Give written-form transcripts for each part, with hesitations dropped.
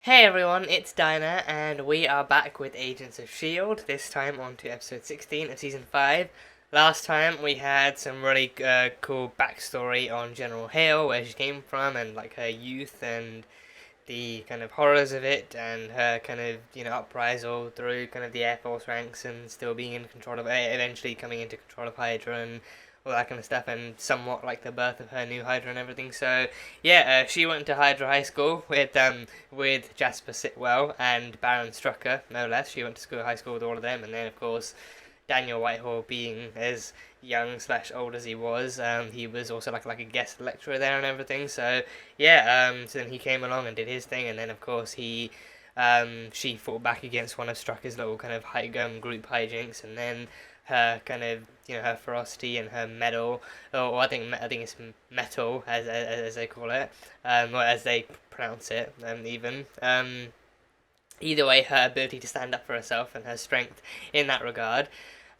Hey everyone, it's Dinah, and we are back with Agents of S.H.I.E.L.D., this time on to episode 16 of season 5. Last time we had some really cool backstory on General Hale, where she came from, and like her youth, and the kind of horrors of it, and her kind of, uprisal through kind of the Air Force ranks, and still being in control of, eventually coming into control of Hydra, and all that kind of stuff, and somewhat like the birth of her new Hydra and everything. So yeah, she went to Hydra High School with Jasper Sitwell and Baron Strucker, no less. She went to high school with all of them, and then of course Daniel Whitehall, being as young slash old as he was also like a guest lecturer there and everything. So yeah, so then he came along and did his thing, and then of course she fought back against one of Strucker's little kind of group hijinks, and then her kind of her ferocity and her metal, or I think it's metal as they call it, or as they pronounce it, even. Either way, her ability to stand up for herself and her strength in that regard,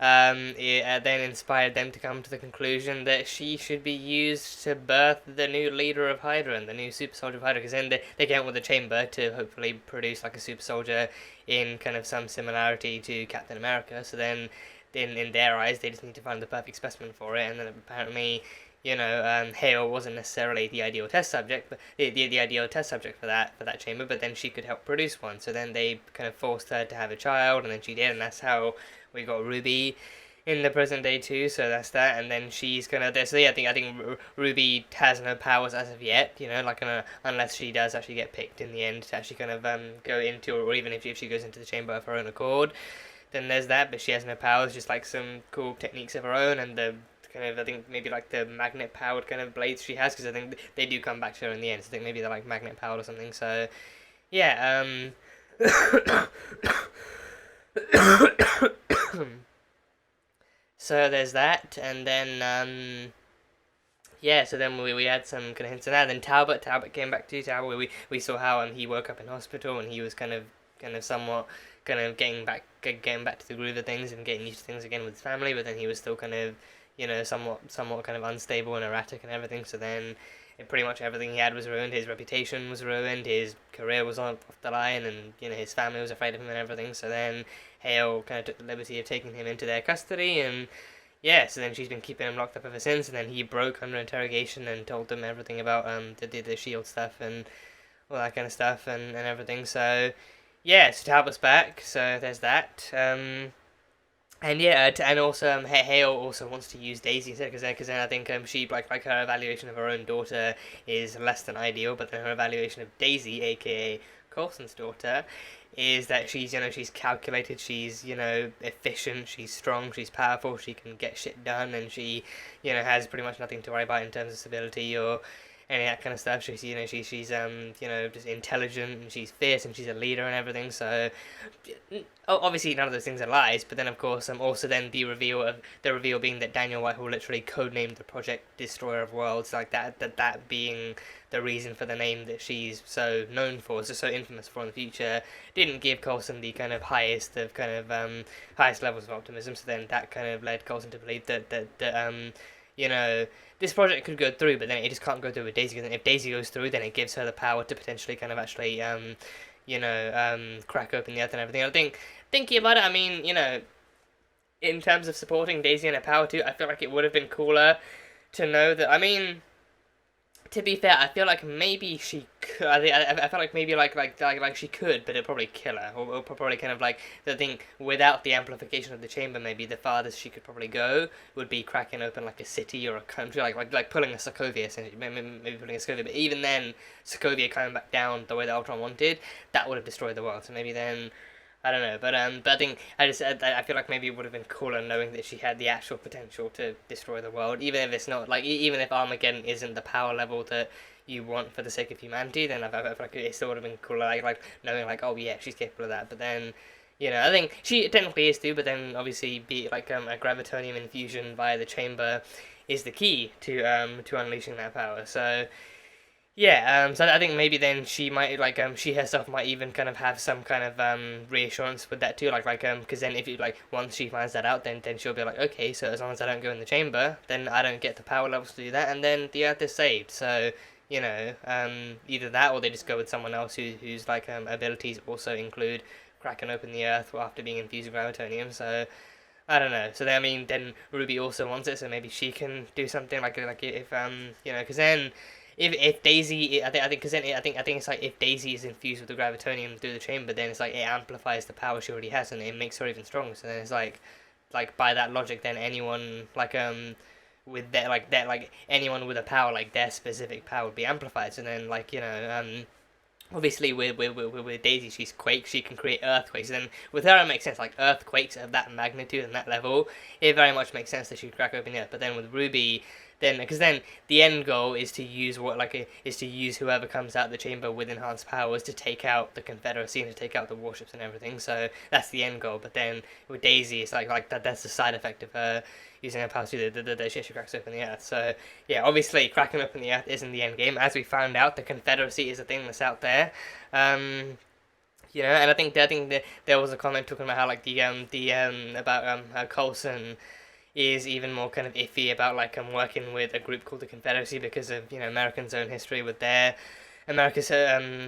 it then inspired them to come to the conclusion that she should be used to birth the new leader of Hydra and the new super soldier of Hydra, because then they came up with a chamber to hopefully produce like a super soldier in kind of some similarity to Captain America. So then in their eyes, they just need to find the perfect specimen for it, and then apparently, Hale wasn't necessarily the ideal test subject, but the ideal test subject for that chamber, but then she could help produce one. So then they kind of forced her to have a child, and then she did, and that's how we got Ruby in the present day too. So that's that, and then she's gonna. So yeah, I think Ruby has no powers as of yet. Unless she does actually get picked in the end to actually kind of go into, or even if she goes into the chamber of her own accord. Then there's that, but she has no powers, just like some cool techniques of her own, and the kind of, I think maybe like the magnet powered kind of blades she has, because I think they do come back to her in the end. So I think maybe they're like magnet powered or something. So yeah, so there's that, and then yeah, so then we had some kind of hints of that. Then Talbot came back to Talbot. We saw how he woke up in hospital, and he was kind of somewhat kind of getting back to the groove of things and getting used to things again with his family, but then he was still kind of somewhat kind of unstable and erratic and everything. So then pretty much everything he had was ruined. His reputation was ruined, his career was off the line, and his family was afraid of him and everything. So then Hale kind of took the liberty of taking him into their custody, and yeah, so then she's been keeping him locked up ever since. And then he broke under interrogation and told them everything about the shield stuff and all that kind of stuff and everything. So yeah, so Talbot's back, so there's that. And yeah, and also Hale also wants to use Daisy instead, because then I think she like her evaluation of her own daughter is less than ideal, but then her evaluation of Daisy, aka Coulson's daughter, is that she's calculated, she's efficient, she's strong, she's powerful, she can get shit done, and she has pretty much nothing to worry about in terms of stability or any of that kind of stuff. She's she's just intelligent, and she's fierce, and she's a leader and everything. So obviously none of those things are lies, but then of course also then the reveal being that Daniel Whitehall literally codenamed the project Destroyer of Worlds, like that being the reason for the name that she's so known for, so infamous for in the future, didn't give Coulson the kind of highest levels of optimism. So then that kind of led Coulson to believe that this project could go through, but then it just can't go through with Daisy. Because if Daisy goes through, then it gives her the power to potentially kind of actually, crack open the earth and everything. I think, thinking about it, I mean, in terms of supporting Daisy and her power too, I feel like it would have been cooler to know that, I mean, to be fair, I feel like maybe she could. I felt like maybe like she could, but it'd probably kill her, or probably kind of like the thing without the amplification of the chamber. Maybe the farthest she could probably go would be cracking open like a city or a country, like pulling a Sokovia, essentially. Maybe pulling a Sokovia. But even then, Sokovia coming back down the way that Ultron wanted, that would have destroyed the world. So maybe then, I don't know, but I think I feel like maybe it would have been cooler knowing that she had the actual potential to destroy the world, even if it's not like even if Armageddon isn't the power level that you want for the sake of humanity. Then I feel like it still would have been cooler, like knowing like, oh yeah, she's capable of that. But then I think she technically is too, but then obviously be like a gravitonium infusion via the chamber is the key to unleashing that power. So yeah, so I think maybe then she might she herself might even kind of have some kind of reassurance with that too, because then if you once she finds that out, then she'll be like, okay, so as long as I don't go in the chamber, then I don't get the power levels to do that, and then the Earth is saved. So either that or they just go with someone else whose like abilities also include cracking open the earth after being infused with gravitonium. So I don't know. So then, I mean, then Ruby also wants it, so maybe she can do something like if because then if Daisy, I think because then I think it's like if Daisy is infused with the gravitonium through the chamber, then it's like it amplifies the power she already has and it makes her even stronger. So then it's like by that logic, then anyone with that like anyone with a power like their specific power would be amplified. So then obviously with Daisy, she's Quake, she can create earthquakes, and then with her it makes sense, like earthquakes of that magnitude and that level, it very much makes sense that she would crack open the earth. But then with Ruby, because then the end goal is to use whoever comes out of the chamber with enhanced powers to take out the Confederacy and to take out the warships and everything, so that's the end goal. But then with Daisy, it's like that's the side effect of her using her powers to do the shit she cracks open the earth. So yeah, obviously cracking open the earth isn't the end game. As we found out, the Confederacy is a thing that's out there. And I think that there was a comment talking about how like about how Coulson is even more kind of iffy about like working with a group called the Confederacy because of America's own history with America's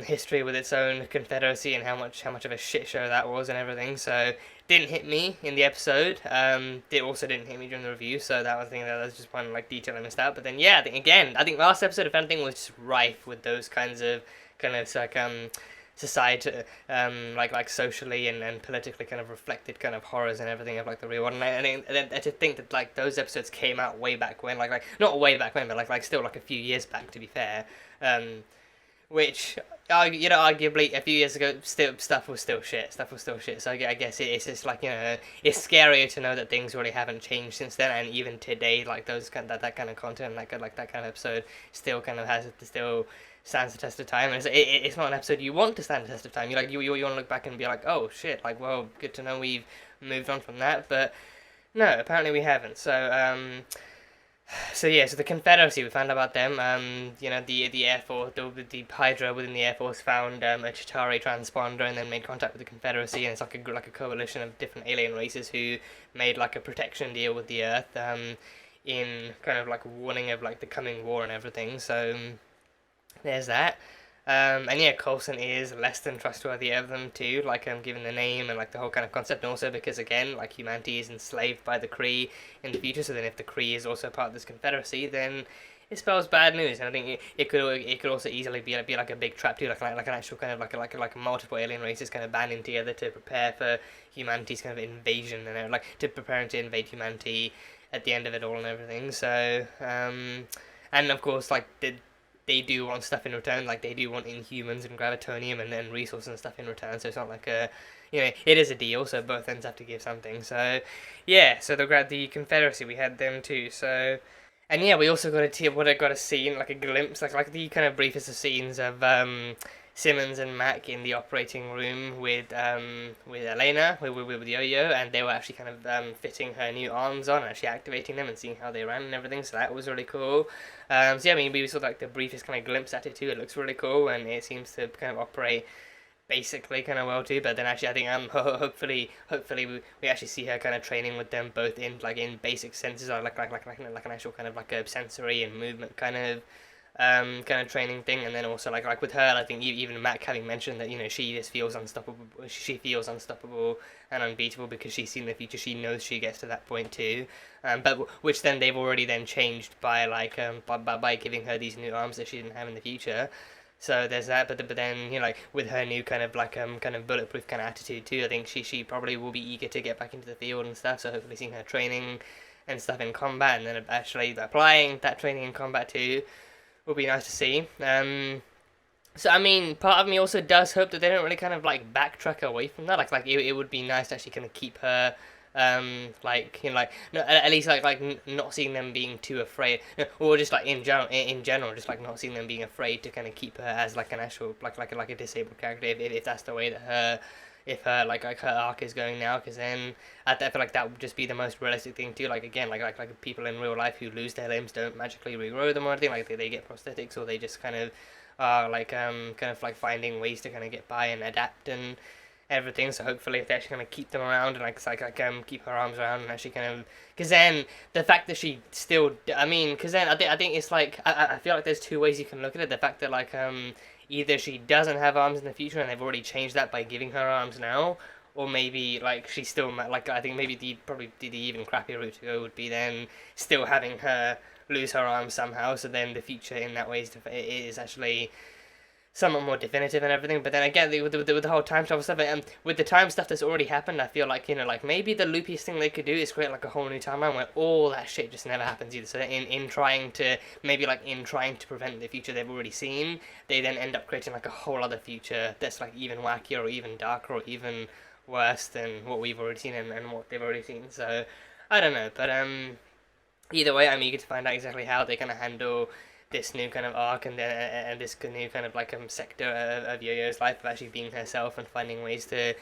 history with its own Confederacy and how much of a shit show that was and everything. So didn't hit me in the episode. It also didn't hit me during the review. So that was the thing that was just one like detail I missed out. But then yeah, I think last episode, if anything, was just rife with those kinds of society, like socially and politically kind of reflected kind of horrors and everything of like the real world. And I just think that like those episodes came out way back when, like not way back when, but like still like a few years back, to be fair. Which arguably a few years ago, stuff was still shit. So I guess it's just like it's scarier to know that things really haven't changed since then, and even today, like that kind of content, like that kind of episode, still kind of stands the test of time. And it's not an episode you want to stand the test of time. You want to look back and be like, oh shit, like well, good to know we've moved on from that. But no, apparently we haven't. So the Confederacy, we found out about them. The Air Force, the Hydra within the Air Force found a Chitauri transponder and then made contact with the Confederacy, and it's like a coalition of different alien races who made like a protection deal with the Earth, in kind of like warning of like the coming war and everything. So there's that. And yeah, Coulson is less than trustworthy of them too, like given the name and like the whole kind of concept, and also because again, like humanity is enslaved by the Kree in the future. So then, if the Kree is also part of this Confederacy, then it spells bad news. And I think it could also easily be like a big trap too, like an actual kind of like multiple alien races kind of banding together to prepare for humanity's kind of invasion and like to preparing to invade humanity at the end of it all and everything. So and of course like they do want stuff in return, like they do want Inhumans and Gravitonium and then resources and stuff in return, so it's not like it is a deal, so both ends have to give something. So yeah, so the Confederacy, we had them too, so and yeah, we also got a scene, like a glimpse, like the kind of briefest of scenes of Simmons and Mac in the operating room with Elena, with Yo-Yo, and they were actually kind of fitting her new arms on, actually activating them and seeing how they ran and everything, so that was really cool. So yeah, I mean, we saw like the briefest kind of glimpse at it too. It looks really cool, and it seems to kind of operate basically kind of well too. But then actually, I think hopefully we actually see her kind of training with them both in basic senses, or like an actual kind of like a sensory and movement kind of training thing. And then also like with her, I think even Mac having mentioned that she just feels unstoppable. She feels unstoppable and unbeatable because she's seen the future. She knows she gets to that point too. But which then they've already then changed by by giving her these new arms that she didn't have in the future. So there's that. But then like with her new kind of bulletproof kind of attitude too, I think she probably will be eager to get back into the field and stuff. So hopefully seeing her training and stuff in combat, and then actually applying that training in combat too, will be nice to see. So I mean, part of me also does hope that they don't really kind of like backtrack away from that. Like it would be nice to actually kind of keep her, no, at least not seeing them being too afraid, or just like in general, just like not seeing them being afraid to kind of keep her as like an actual like a disabled character if that's the way that her arc is going now, because then I feel like that would just be the most realistic thing too. Like again, like people in real life who lose their limbs don't magically regrow them or anything. Like they get prosthetics, or they just kind of are finding ways to kind of get by and adapt and everything. So hopefully, if they actually kind of keep them around and keep her arms around and actually kind of, because then the fact that she still, I mean, because then I think it's like I feel like there's two ways you can look at it. The fact that like either she doesn't have arms in the future and they've already changed that by giving her arms now, or maybe like she still like I think maybe the even crappier route to go would be then still having her lose her arms somehow. So then the future in that way is actually somewhat more definitive and everything. But then again, with the whole time travel stuff, with the time stuff that's already happened, I feel like, you know, like maybe the loopiest thing they could do is create like a whole new timeline where all that shit just never happens either. So in trying to prevent the future they've already seen, they then end up creating like a whole other future that's like even wackier or even darker or even worse than what we've already seen and what they've already seen. So I don't know, but either way, I'm eager to find out exactly how they're gonna handle this new kind of arc and this new kind of like sector of Yo-Yo's life of actually being herself and finding ways to,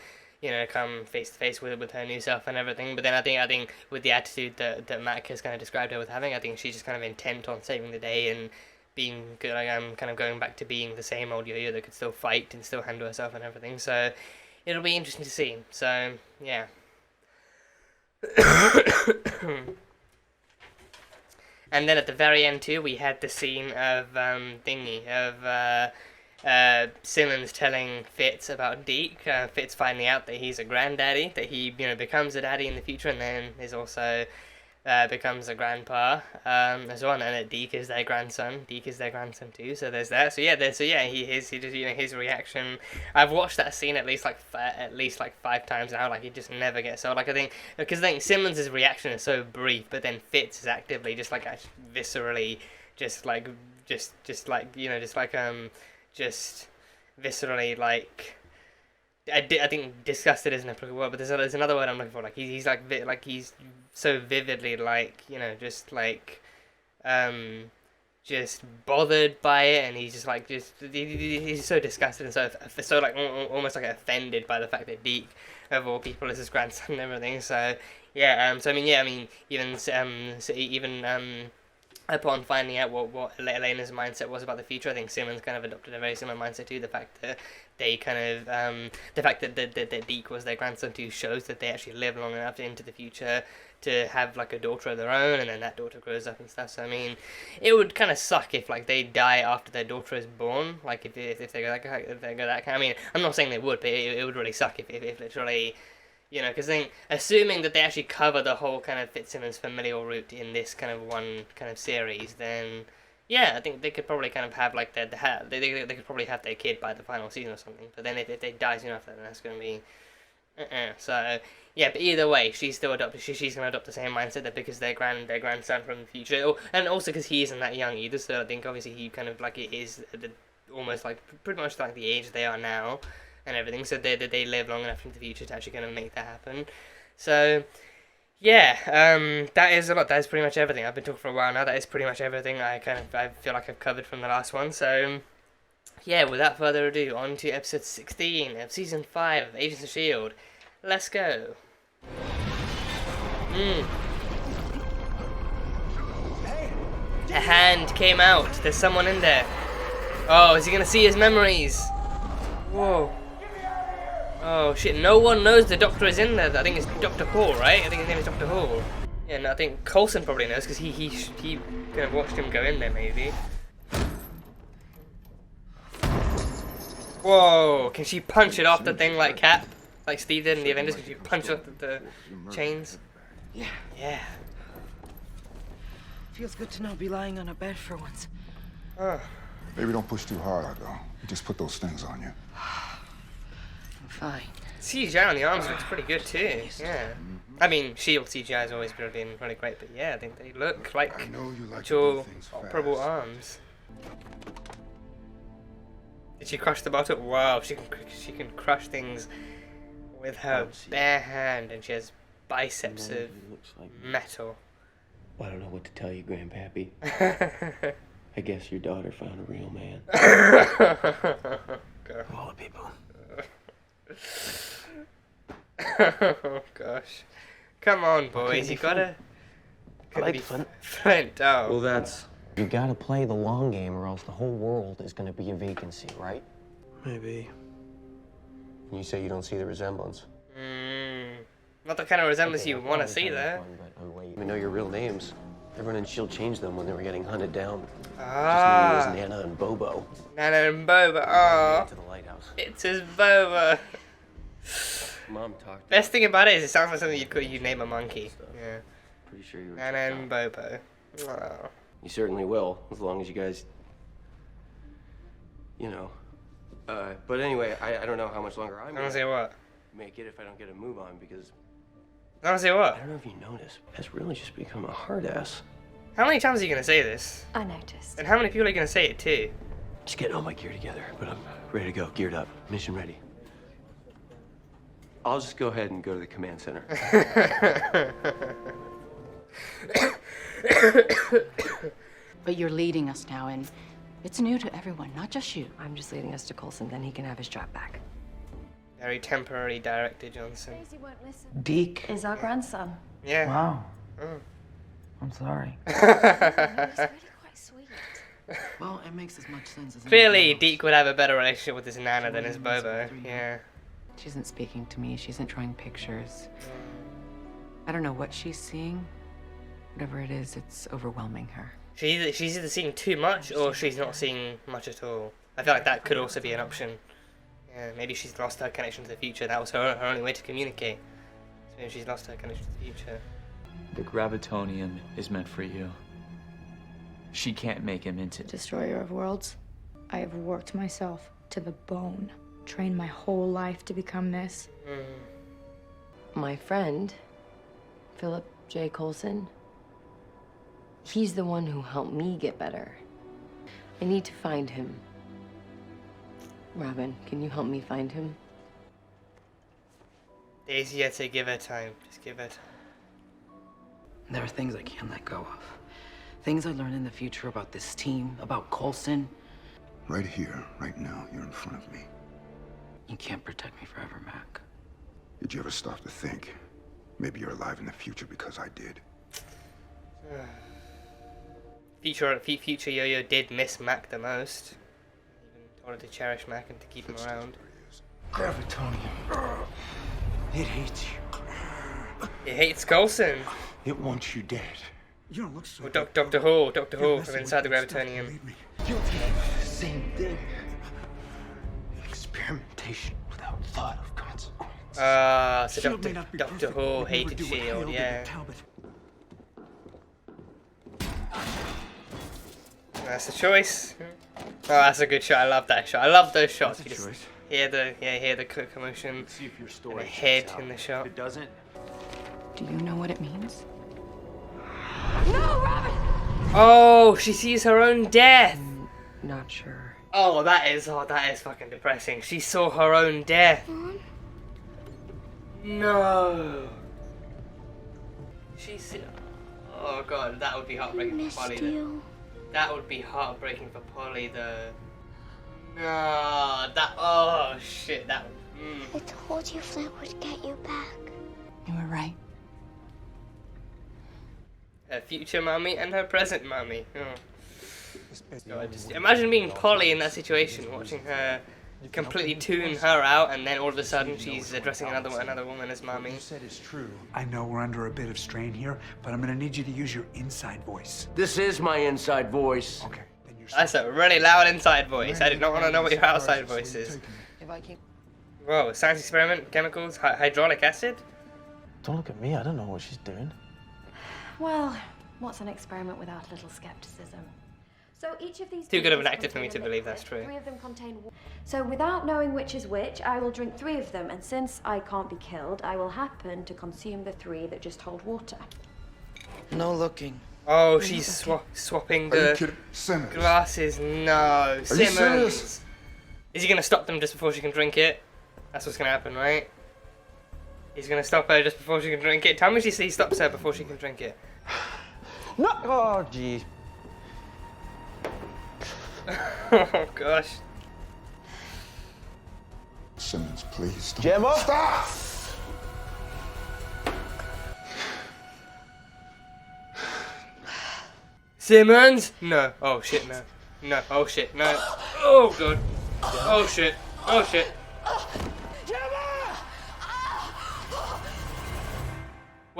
you know, come face to face with her new self and everything. But then I think with the attitude that Mac has kind of described her with having, I think she's just kind of intent on saving the day and being good. Like I'm kind of going back to being the same old Yo-Yo that could still fight and still handle herself and everything. So it'll be interesting to see. So yeah. And then at the very end too, we had the scene of Simmons telling Fitz about Deke. Fitz finding out that he's a granddaddy, that he, you know, becomes a daddy in the future, and then is also becomes a grandpa as well, and that Deke is their grandson. Deke is their grandson too. So there's that. So yeah, his reaction. I've watched that scene at least like 5 times now. Like it just never gets old. Like I think Simmons' reaction is so brief, but then Fitz is actively just like viscerally, viscerally like. I think disgusted isn't a proper word, but there's another word I'm looking for. Like he's he's so vividly like, you know, just like just bothered by it, and he's he's so disgusted and so like almost like offended by the fact that Deke of all people is his grandson and everything. So yeah, even upon finding out what Elena's mindset was about the future, I think Simmons kind of adopted a very similar mindset too. The fact that they kind of the fact that Deke was their grandson too shows that they actually live long enough into the future to have like a daughter of their own, and then that daughter grows up and stuff. So I mean, it would kind of suck if like they die after their daughter is born. Like if they go that kind. I mean, I'm not saying they would, but it would really suck if literally. You know, because then, assuming that they actually cover the whole kind of Fitzsimmons familial route in this kind of one kind of series, then yeah, I think they could probably kind of have like they could probably have their kid by the final season or something. But then if they die soon after, then that's going to be So yeah, but either way, she's still adopted. She's going to adopt the same mindset that because their grandson from the future, and also because he isn't that young either. So I think obviously he kind of like it is almost like pretty much like the age they are now. And everything, so they live long enough in the future to actually kind of make that happen. So yeah, that is a lot. That is pretty much everything. I've been talking for a while now. That is pretty much everything I feel like I've covered from the last one. So yeah, without further ado, on to episode 16 of season 5 of Agents of S.H.I.E.L.D. Let's go. A hand came out. There's someone in there. Oh, is he gonna see his memories? Whoa. Oh shit, no one knows the Doctor is in there. I think it's Dr. Hall, right? I think his name is Dr. Hall. Yeah, and I think Coulson probably knows because he kind of watched him go in there, maybe. Whoa, can she punch it off the thing like Cap? Like Steve did in the Avengers? Can she punch off the chains? Yeah. Yeah. Feels good to not be lying on a bed for once. Oh. Maybe don't push too hard, though. Just put those things on you. Fine. CGI on the arms looks pretty good too. Yeah. I mean, S.H.I.E.L.D. CGI has always been really great, but yeah, I think they look like actual operable arms. Did she crush the bottle? Wow, she can crush things with her bare hand, and she has biceps of metal. Well, I don't know what to tell you, Grandpappy. I guess your daughter found a real man. Of all the people. Oh gosh. Come on, boys, you gotta like be Flint. Flint, oh. Well, that's... You gotta play the long game or else the whole world is gonna be a vacancy, right? Maybe. You say you don't see the resemblance. Not the kind of resemblance you want to see there. We know your real names. Everyone in S.H.I.E.L.D. changed them when they were getting hunted down. Ah. Just knew it was Nana and Bobo. Nana and Boba. Oh, To the lighthouse. it's his Boba. Mom talked. Best thing about it is it sounds like something you'd name a monkey. Yeah. Pretty sure you were. Nana and Bobo. Oh. You certainly will, as long as you guys, you know. But anyway, I don't know how much longer I'm Honestly, what? make it if I don't get a move on, because Honestly, what? I don't know if you noticed, has really just become a hard ass. How many times are you gonna say this? I noticed. And how many people are gonna say it too? Just getting all my gear together, but I'm ready to go, geared up, mission ready. I'll just go ahead and go to the command center. But you're leading us now, and it's new to everyone, not just you. I'm just leading us to Coulson, then he can have his job back. Very temporary director Johnson. Daisy won't listen. Deke. Is our grandson. Yeah. Wow. Oh. I'm sorry. He's really quite sweet. Well, it makes as much sense as Clearly, anything else. Deke would have a better relationship with his Nana than his Bobo. Yeah. She isn't speaking to me. She isn't drawing pictures. I don't know what she's seeing. Whatever it is, it's overwhelming her. She's either seeing too much or she's not seeing much at all. I feel like that could also be an option. Yeah, maybe she's lost her connection to the future. That was her only way to communicate. So maybe she's lost her connection to the future. The Gravitonium is meant for you. She can't make him into... Destroyer of worlds. I have worked myself to the bone, trained my whole life to become this. My friend, Philip J. Coulson, he's the one who helped me get better. I need to find him. Robin, can you help me find him? Daisy had to give her time. Just give her time. There are things I can't let go of. Things I learn in the future about this team, about Coulson. Right here, right now, you're in front of me. You can't protect me forever, Mac. Did you ever stop to think? Maybe you're alive in the future because I did. Future Yo-Yo did miss Mac the most. Even told her to cherish Mac and to keep him around. Gravitonium. It hates you. It hates Coulson. It wants you dead. You don't look so Well, Dr. Hall from inside the Gravitonium. You'll do the same thing. Experimentation without thought of consequence. So Shield may not be Dr. perfect, Hall but we never hated do what S.H.I.E.L.D., Hale did yeah. with Talbot. That's the choice. Oh, that's a good shot. I love that shot. I love those shots. That's a You just choice. hear the commotion See if your and story the head checks out. in the shot. If it doesn't, Do you know what it means? Oh, she sees her own death. Not sure. Oh, that is fucking depressing. She saw her own death. No. Oh god, that would be heartbreaking for Polly. That would be heartbreaking for Polly. Oh shit, that. I told you Flint would get you back. You were right. Her future mummy and her present mummy. Oh. God, just imagine being Polly in that situation, watching her completely tune her out, and then all of a sudden she's addressing another woman as mummy. You said it's true. I know we're under a bit of strain here, but I'm gonna need you to use your inside voice. this is my inside voice. Okay, then you're That's a really loud inside voice. I did not want to know what your outside voice is. If I can... Whoa, science experiment, chemicals, hydraulic acid? Don't look at me. I don't know what she's doing. Well, what's an experiment without a little skepticism? So each of these Too good of an beakers actor for me contain to a believe liquid. that's true. 3 of them contain So without knowing which is which, I will drink 3 of them, and since I can't be killed, I will happen to consume the 3 that just hold water. No looking. Oh, she's swapping Are you the kidding? Simmons. glasses. No, you Simmons. serious? Is he gonna stop them just before she can drink it? That's what's gonna happen, right? He's gonna stop her just before she can drink it. Tell me he stops her before she can drink it. No! Oh, gee. Oh gosh. Simmons, please. Don't. Gemma? Stop! Simmons? No. Oh shit, no. No. Oh shit, no. Oh god. Oh shit. Oh shit.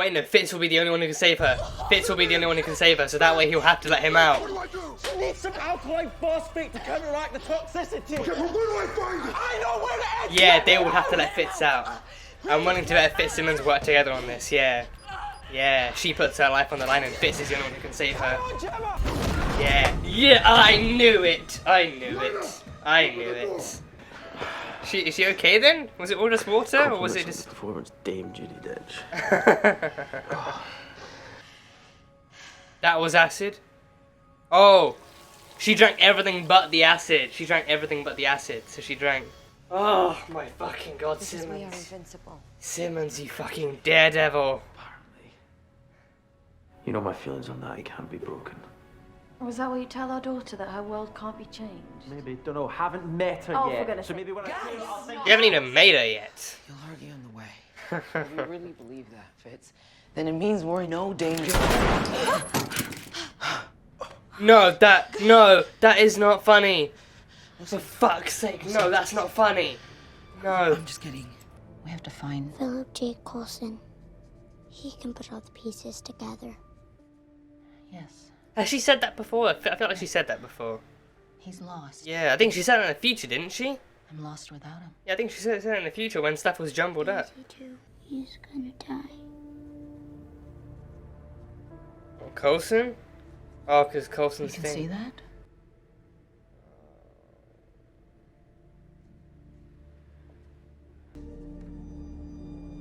Wait, no, Fitz will be the only one who can save her. Fitz will be the only one who can save her, so that way he'll have to let him out. She needs some alkaline phosphate to counteract the toxicity. Okay, well, where do I find it? I know where to end. Yeah, they will have to let Fitz out. I'm willing to let Fitzsimmons work together on this, yeah. Yeah, she puts her life on the line and Fitz is the only one who can save her. Yeah, yeah, I knew it! I knew it. I knew it. Is she okay then? Was it all just water, or was it just... Performance, Dame Judi Dench. That was acid? Oh! She drank everything but the acid. She drank everything but the acid, so she drank... Oh my fucking god, Because we are Simmons. invincible. Simmons, you fucking daredevil. You know my feelings on that. It can't be broken. Was that what you tell our daughter, that her world can't be changed? Maybe, don't know, haven't met her Oh, yet. for goodness So sake. maybe when I see her, I'll think. You haven't even made her yet. You'll argue on the way. If you really believe that, Fitz, then it means we're in no danger. No, that is not funny. For fuck's sake, no, that's not funny. No. I'm just kidding. We have to find... Philip J. Coulson. He can put all the pieces together. Yes. Has she said that before? I feel like she said that before. He's lost. Yeah, I think she said it in the future, didn't she? I'm lost without him. Yeah, I think she said it in the future when stuff was jumbled up. He's gonna die. Coulson? Oh, because Coulson's You thing. can see that?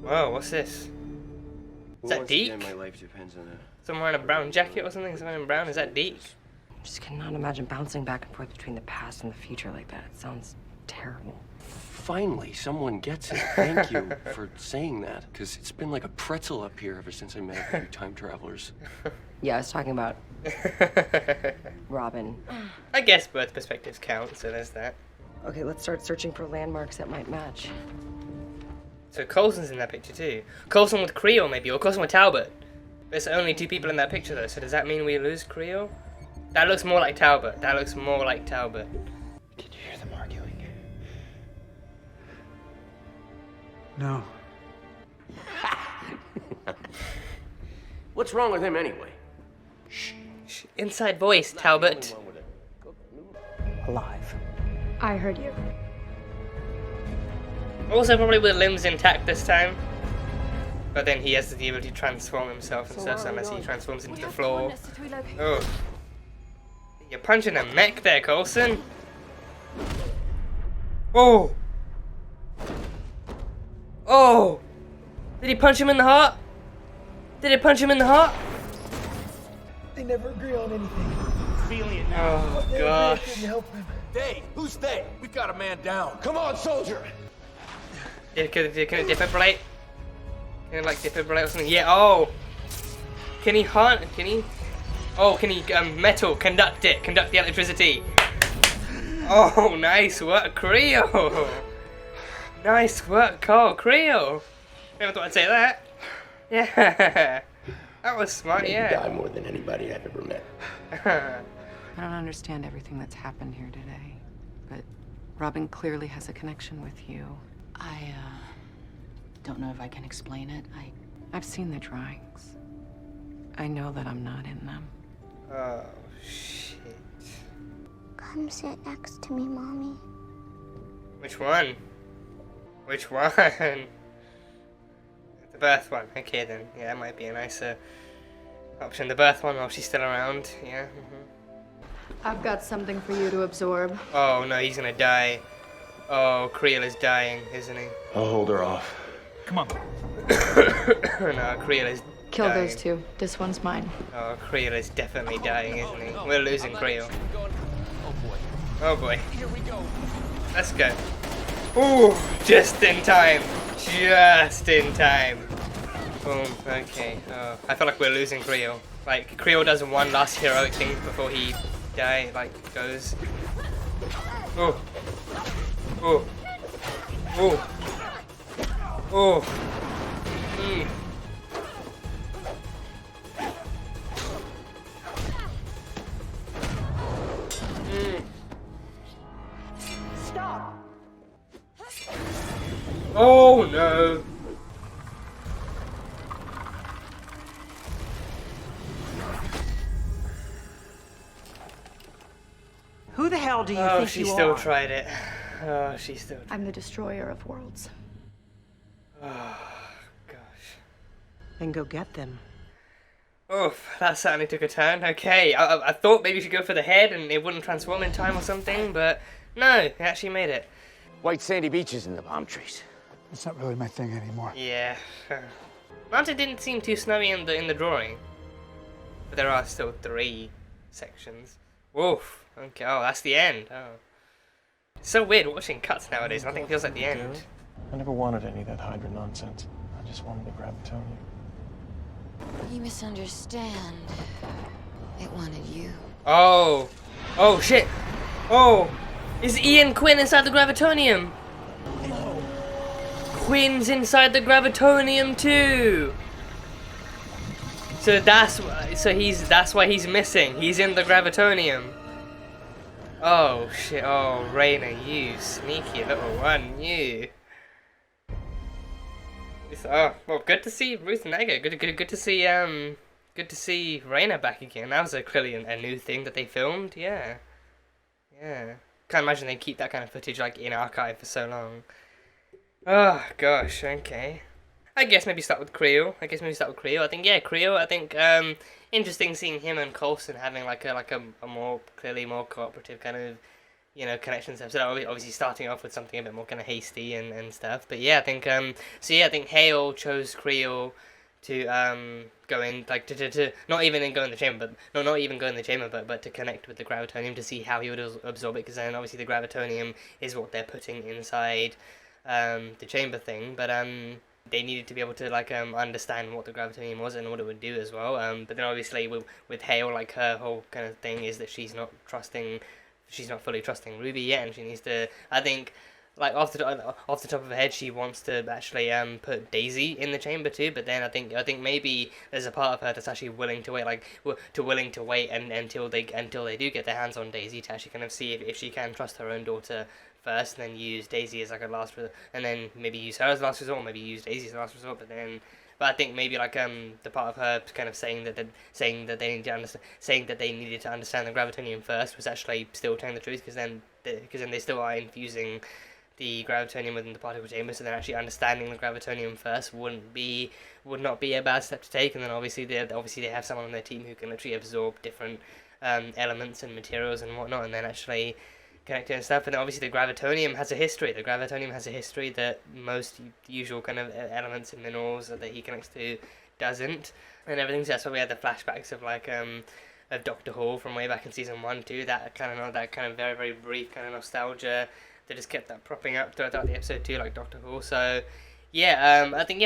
Whoa, what's this? Is that Deke? My life depends on it. Someone wearing a brown jacket or something? Someone in brown? Is that Deke? I just cannot imagine bouncing back and forth between the past and the future like that. It sounds terrible. Finally, someone gets it. Thank you for saying that, because it's been like a pretzel up here ever since I met a few time travelers. Yeah, I was talking about Robin. I guess both perspectives count, so there's that. Okay, let's start searching for landmarks that might match. So Coulson's in that picture too. Coulson with Creole maybe, or Coulson with Talbot. There's only two people in that picture though, so does that mean we lose Creole? That looks more like Talbot. That looks more like Talbot. Did you hear them arguing? No. What's wrong with him anyway? Shh. Inside voice, Talbot. Alive. I heard you. Also probably with limbs intact this time. But then he has the ability to transform himself and stuff, so unless he transforms into the floor. Oh. You're punching a mech there, Coulson. Oh! Oh! Did he punch him in the heart? Did he punch him in the heart? They never agree on anything. Feeling it now. Oh, gosh. Couldn't help him. They? Who's they? We've got a man down. Come on, soldier. Can it defibrillate? Can it like defibrillate or something? Yeah, oh! Can he hunt? Can he? Oh, can he metal? Conduct it. Conduct the electricity. Oh, nice work, Creole. Nice work, Carl Creole. Never thought I'd say that. Yeah. That was smart, yeah. Die more than anybody I've ever met. I don't understand everything that's happened here today, but Robin clearly has a connection with you. I, don't know if I can explain it. I've seen the drawings. I know that I'm not in them. Oh, shit. Come sit next to me, Mommy. Which one? Which one? The birth one. Okay then. Yeah, that might be a nicer option. The birth one while she's still around. Yeah. I've got something for you to absorb. Oh no, he's gonna die. Oh, Creel is dying, isn't he? I'll hold her off. Come on. No, Creel is Kill dying. those two. This one's mine. Oh, Creel is definitely dying, isn't he? We're losing Creel. Oh boy. Oh boy. Here we go. Let's go. Ooh, just in time. Just in time. Boom, okay. Oh, I feel like we're losing Creel. Like, Creel does one last heroic thing before he goes. Oh. Oh. Oh. Oh. Mm. Mm. Stop. Oh no. Who the hell do you Oh, think she you still are? tried it. Oh, she still. I'm the destroyer of worlds. Oh, gosh. Then go get them. Oof, that certainly took a turn. Okay, I thought maybe she'd go for the head and it wouldn't transform in time or something, but no, it actually made it. White sandy beaches and the palm trees. It's not really my thing anymore. Yeah. Mountain didn't seem too snowy in the drawing, but there are still 3 sections. Woof. Okay. Oh, that's the end. Oh. It's so weird watching cuts nowadays. Nothing feels like the end. I never wanted any of that Hydra nonsense. I just wanted the Gravitonium. You misunderstand. It wanted you. Oh. Oh, shit. Oh. Is Ian Quinn inside the Gravitonium? Quinn's inside the Gravitonium too. So that's why he's missing. He's in the Gravitonium. Oh shit! Oh, Raina, you sneaky little one, you. Oh, well, good to see Ruth Negga. Good to see Raina back again. That was clearly a new thing that they filmed. Yeah. Can't imagine they keep that kind of footage like in archive for so long. Oh gosh, okay. I guess maybe start with Creel. I think Creel. I think interesting seeing him and Coulson having like a more clearly more cooperative kind of connections. So obviously starting off with something a bit more kind of hasty and stuff. But yeah, I think I think Hale chose Creel to go in to not even go in the chamber, but not even go in the chamber, but to connect with the Gravitonium to see how he would absorb it, because then obviously the Gravitonium is what they're putting inside the chamber thing, but they needed to be able to understand what the Gravitonium was and what it would do as well. But then obviously with Hale, like her whole kind of thing is that she's not fully trusting Ruby yet, and she needs to, I think, like off the top of her head, she wants to actually put Daisy in the chamber too. But then I think maybe there's a part of her that's actually willing to wait, until they do get their hands on Daisy to actually kind of see if she can trust her own daughter first, and then use Daisy as like a last resort, and then maybe use her as a last resort, or maybe use Daisy as a last resort. But I think maybe the part of her kind of saying that they needed to understand the Gravitonium first was actually still telling the truth, because then they still are infusing the Gravitonium within the particle chamber, so then actually understanding the Gravitonium first would not be a bad step to take. And then obviously they have someone on their team who can literally absorb different elements and materials and whatnot, and then actually connect it and stuff. And then obviously the Gravitonium has a history. The Gravitonium has a history that most usual kind of elements and minerals that he connects to doesn't, and everything. So that's why we had the flashbacks of of Doctor Who from way back in season 1 too. That kind of very, very brief kind of nostalgia. They just kept that propping up throughout the episode too, like Doctor Who. So yeah, I mean,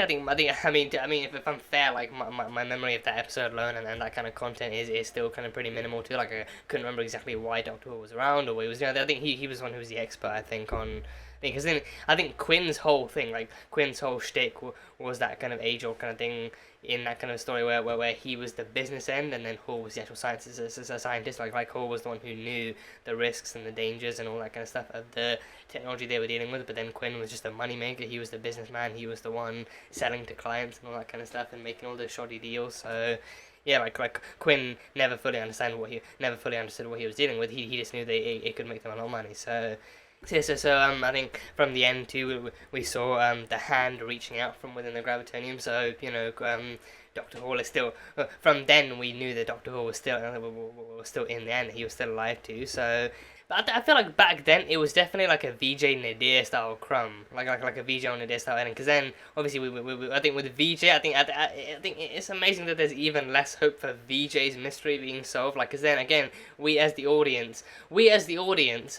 if I'm fair, like my memory of that episode alone and that kind of content is still kind of pretty minimal too. Like I couldn't remember exactly why Doctor Who was around or what he was doing. I think he was the one who was the expert, I think, on. Because then I think Quinn's whole thing, like Quinn's whole shtick was that kind of age-old kind of thing in that kind of story where he was the business end and then Hall was the actual scientist, as a scientist. Like Hall was the one who knew the risks and the dangers and all that kind of stuff of the technology they were dealing with, but then Quinn was just a moneymaker. He was the businessman. He was the one selling to clients and all that kind of stuff and making all the shoddy deals. So yeah, like Quinn never fully understood what he was dealing with. He just knew that it could make them a lot of money. So I think from the end too, we saw the hand reaching out from within the Gravitonium. So Dr. Hall is still. From then, we knew that Dr. Hall was still in there, and he was still alive too. So, but I feel like back then it was definitely like a VJ Nadir style crumb, like a VJ on Nadir style ending. Because then, obviously, I think with VJ, I think it's amazing that there's even less hope for VJ's mystery being solved. Like, because then again, we as the audience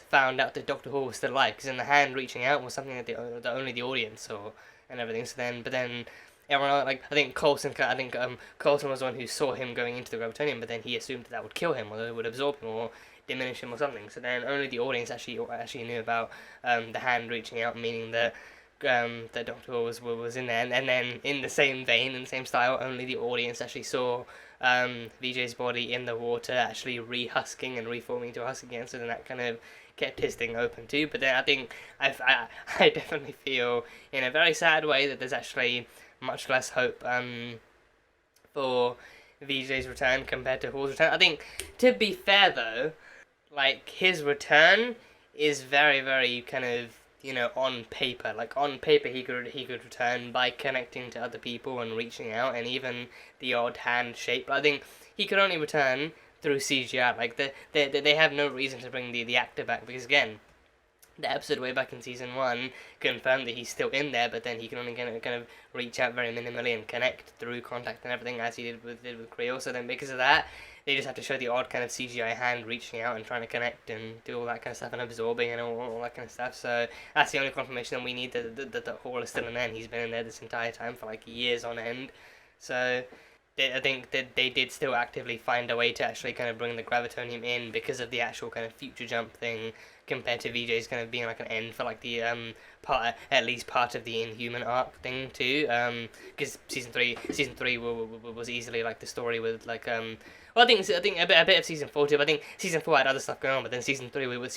found out that Dr. Hall was still alive. Because then the hand reaching out was something that only the audience saw and everything. So then, but then. Everyone, like, I think Coulson was the one who saw him going into the Gravitonium, but then he assumed that would kill him, or that it would absorb him, or diminish him, or something. So then only the audience actually knew about the hand reaching out, meaning that Doctor Who was in there. And then in the same vein, in the same style, only the audience actually saw VJ's body in the water actually rehusking and reforming to a husk again. So then that kind of kept his thing open too. But then I think I definitely feel in a very sad way that there's actually much less hope for VJ's return compared to Hall's return. I think, to be fair though, like, his return is very, very kind of, you know, on paper. Like, on paper, he could return by connecting to other people and reaching out, and even the odd hand shape. But I think he could only return through CGI. Like, they have no reason to bring the actor back, because, again, the episode way back in season 1 confirmed that he's still in there, but then he can only kind of reach out very minimally and connect through contact and everything, as he did with Creel. So then because of that, they just have to show the odd kind of CGI hand reaching out and trying to connect and do all that kind of stuff and absorbing and all that kind of stuff. So that's the only confirmation that we need that Hall is still in there, and he's been in there this entire time for like years on end. So I think that they did still actively find a way to actually kind of bring the Gravitonium in because of the actual kind of future jump thing, compared to VJ's kind of being like an end for like the part, at least part of the Inhuman arc thing too. Because season three was easily like the story with like well, I think a bit of season 4 too. But I think season 4 had other stuff going on, but then season 3 was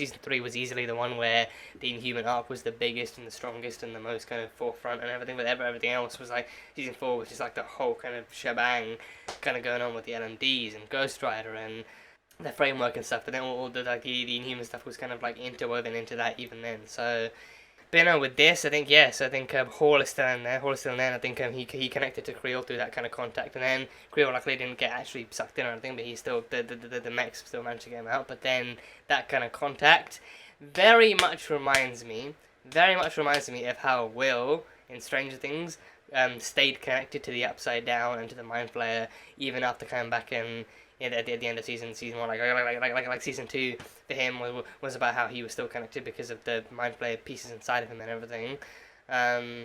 easily the one where the Inhuman arc was the biggest and the strongest and the most kind of forefront and everything. But everything else was like season 4 was just like the whole kind of shebang kind of going on with the LMDs and Ghost Rider and the framework and stuff. But then all the like the Inhuman stuff was kind of like interwoven into that even then. So. But you know, with this, I think, yes, I think Hall is still in there. And I think he connected to Creel through that kind of contact. And then Creel luckily didn't get actually sucked in or anything, but he still, the mechs still managed to get him out. But then that kind of contact very much reminds me of how Will, in Stranger Things, stayed connected to the Upside Down and to the Mind Flayer even after coming back in. At the end of season 1, like season 2 for him was about how he was still connected because of the Mind Flayer pieces inside of him and everything.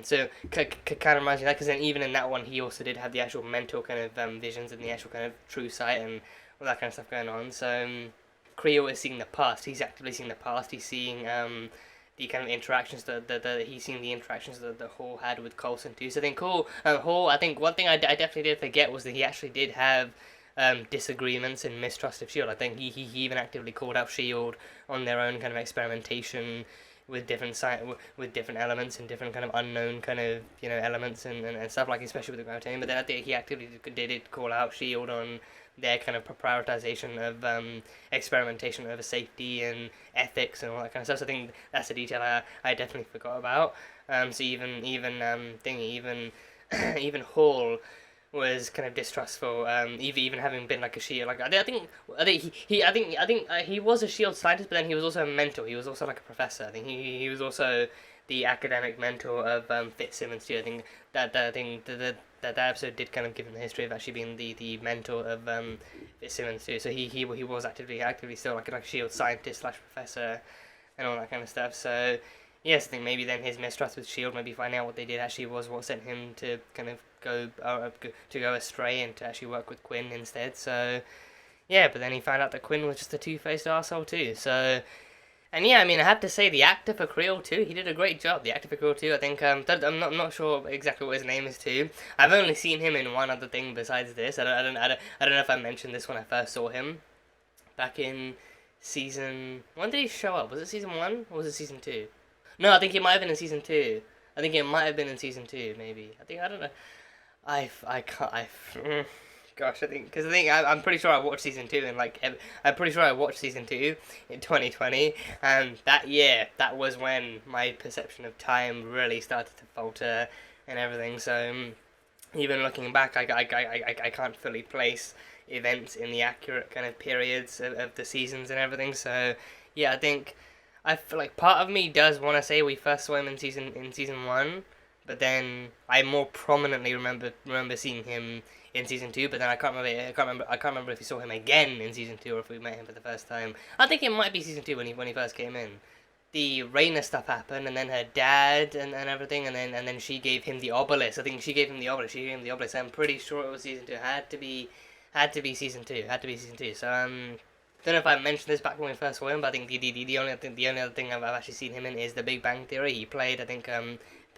So kind of reminds me of that, because then even in that one he also did have the actual mental kind of visions and the actual kind of true sight and all that kind of stuff going on. So Creel is seeing the past. He's actively seeing the past. He's seeing the kind of interactions that he's seen the interactions that Hall had with Coulson too. So I think Hall. I think one thing I definitely did forget was that he actually did have disagreements and mistrust of S.H.I.E.L.D. I think he even actively called out S.H.I.E.L.D. on their own kind of experimentation with different elements and different kind of unknown kind of, you know, elements and stuff, like especially with the Gravitonium. But then I think he actively did call out S.H.I.E.L.D. on their kind of prioritization of experimentation over safety and ethics and all that kind of stuff. So I think that's a detail I definitely forgot about. So even Hall was kind of distrustful, even having been like a S.H.I.E.L.D. Like I think he was a S.H.I.E.L.D. scientist, but then he was also a mentor. He was also like a professor. I think he was also the academic mentor of Fitzsimmons too. I think that episode did kind of give him the history of actually being the mentor of Fitzsimmons too. So he was actively still like a S.H.I.E.L.D. scientist / professor and all that kind of stuff. So yes, I think maybe then his mistrust with S.H.I.E.L.D., maybe finding out what they did actually was what sent him to kind of go astray and to actually work with Quinn instead. So yeah, but then he found out that Quinn was just a two-faced arsehole too. So, and yeah, I mean, I have to say the actor for Creel too, he did a great job. The actor for Creel too, I think, I'm not sure exactly what his name is too. I've only seen him in one other thing besides this. I don't know if I mentioned this when I first saw him back in season. When did he show up? Was it season 1 or was it season 2? No, I think it might have been in season 2. Maybe. I don't know. Gosh, I'm pretty sure I watched season 2 in 2020, and that was when my perception of time really started to falter and everything. So even looking back, I can't fully place events in the accurate kind of periods of the seasons and everything. So yeah, I feel like part of me does want to say we first saw him in season 1. But then I more prominently remember seeing him in season 2. But then I can't remember if we saw him again in season 2 or if we met him for the first time. I think it might be season 2 when he first came in. The Raina stuff happened, and then her dad and everything, and then she gave him the obelisk. I think she gave him the obelisk. I'm pretty sure it was season 2. Had to be season 2. So don't know if I mentioned this back when we first saw him, but I think the only other thing I've actually seen him in is The Big Bang Theory. He played, I think,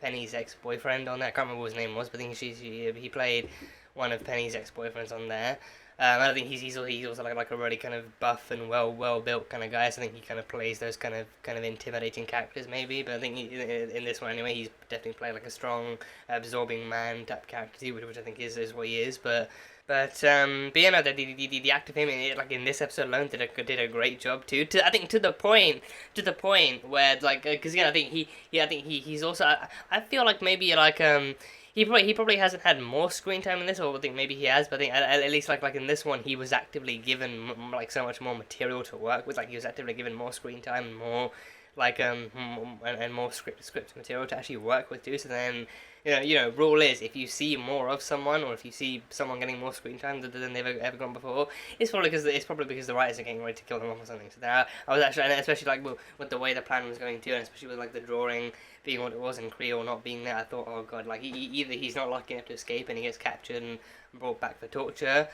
Penny's ex-boyfriend on there. I can't remember what his name was, but I think he played one of Penny's ex-boyfriends on there. I think he's also like a really kind of buff and well built kind of guy. So I think he kind of plays those kind of intimidating characters maybe. But I think in this one anyway, he's definitely played like a strong, absorbing man type character too, which I think is what he is. But yeah, no, the actor of him in this episode alone did a great job too. I think to the point where like because I think he's also I feel like maybe like he probably hasn't had more screen time in this, or I think maybe he has, but I think at least like in this one he was actively given like so much more material to work with. Like he was actively given more screen time and more like and more script material to actually work with too. So then rule is if you see more of someone, or if you see someone getting more screen time than they've ever gotten before, it's probably because the writers are getting ready to kill them off or something. So there, I was actually, and especially like with the way the plan was going too, and especially with like the drawing being what it was and Creel not being there, I thought, oh god, like either he's not lucky enough to escape and he gets captured and brought back for torture,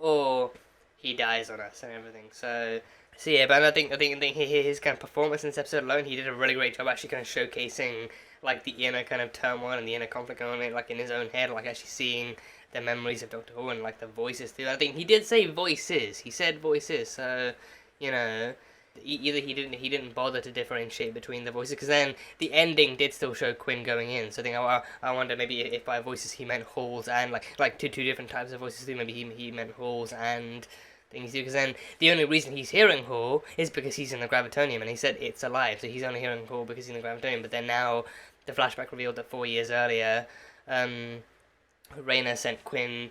or he dies on us and everything. So yeah, but I think his kind of performance in this episode alone, he did a really great job actually kind of showcasing like the inner kind of turmoil and the inner conflict going on like in his own head, like actually seeing the memories of Doctor Who and like the voices too. I think he did say voices. He said voices. So either he didn't bother to differentiate between the voices, because then the ending did still show Quinn going in. So I think I wonder maybe if by voices he meant halls and like two different types of voices too. Maybe he meant halls and things too, because then the only reason he's hearing Hall is because he's in the Gravitonium, and he said it's alive, so he's only hearing Hall because he's in the Gravitonium. But then now the flashback revealed that 4 years earlier, Rayner sent Quinn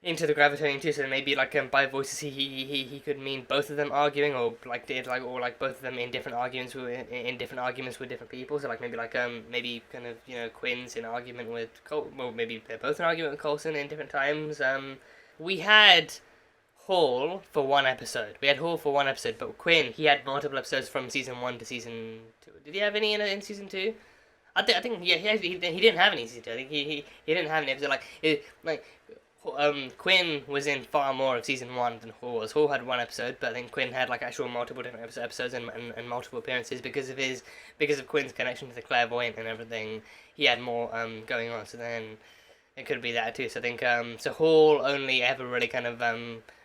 into the Gravitonium too, so maybe like by voices he could mean both of them arguing, or like both of them in different arguments with different people. So like maybe kind of Quinn's in argument with maybe they're both in argument with Coulson in different times. We had Hall for one episode. But Quinn, he had multiple episodes from season 1 to season 2. Did he have any in season 2? I think yeah, he didn't have any in season 2. I think he didn't have any episode Quinn was in far more of season 1 than Hall was. Hall had one episode, but I think Quinn had like actual multiple different episodes and multiple appearances because of Quinn's connection to the clairvoyant and everything. He had more going on, so then it could be that too. So I think so Hall only ever really kind of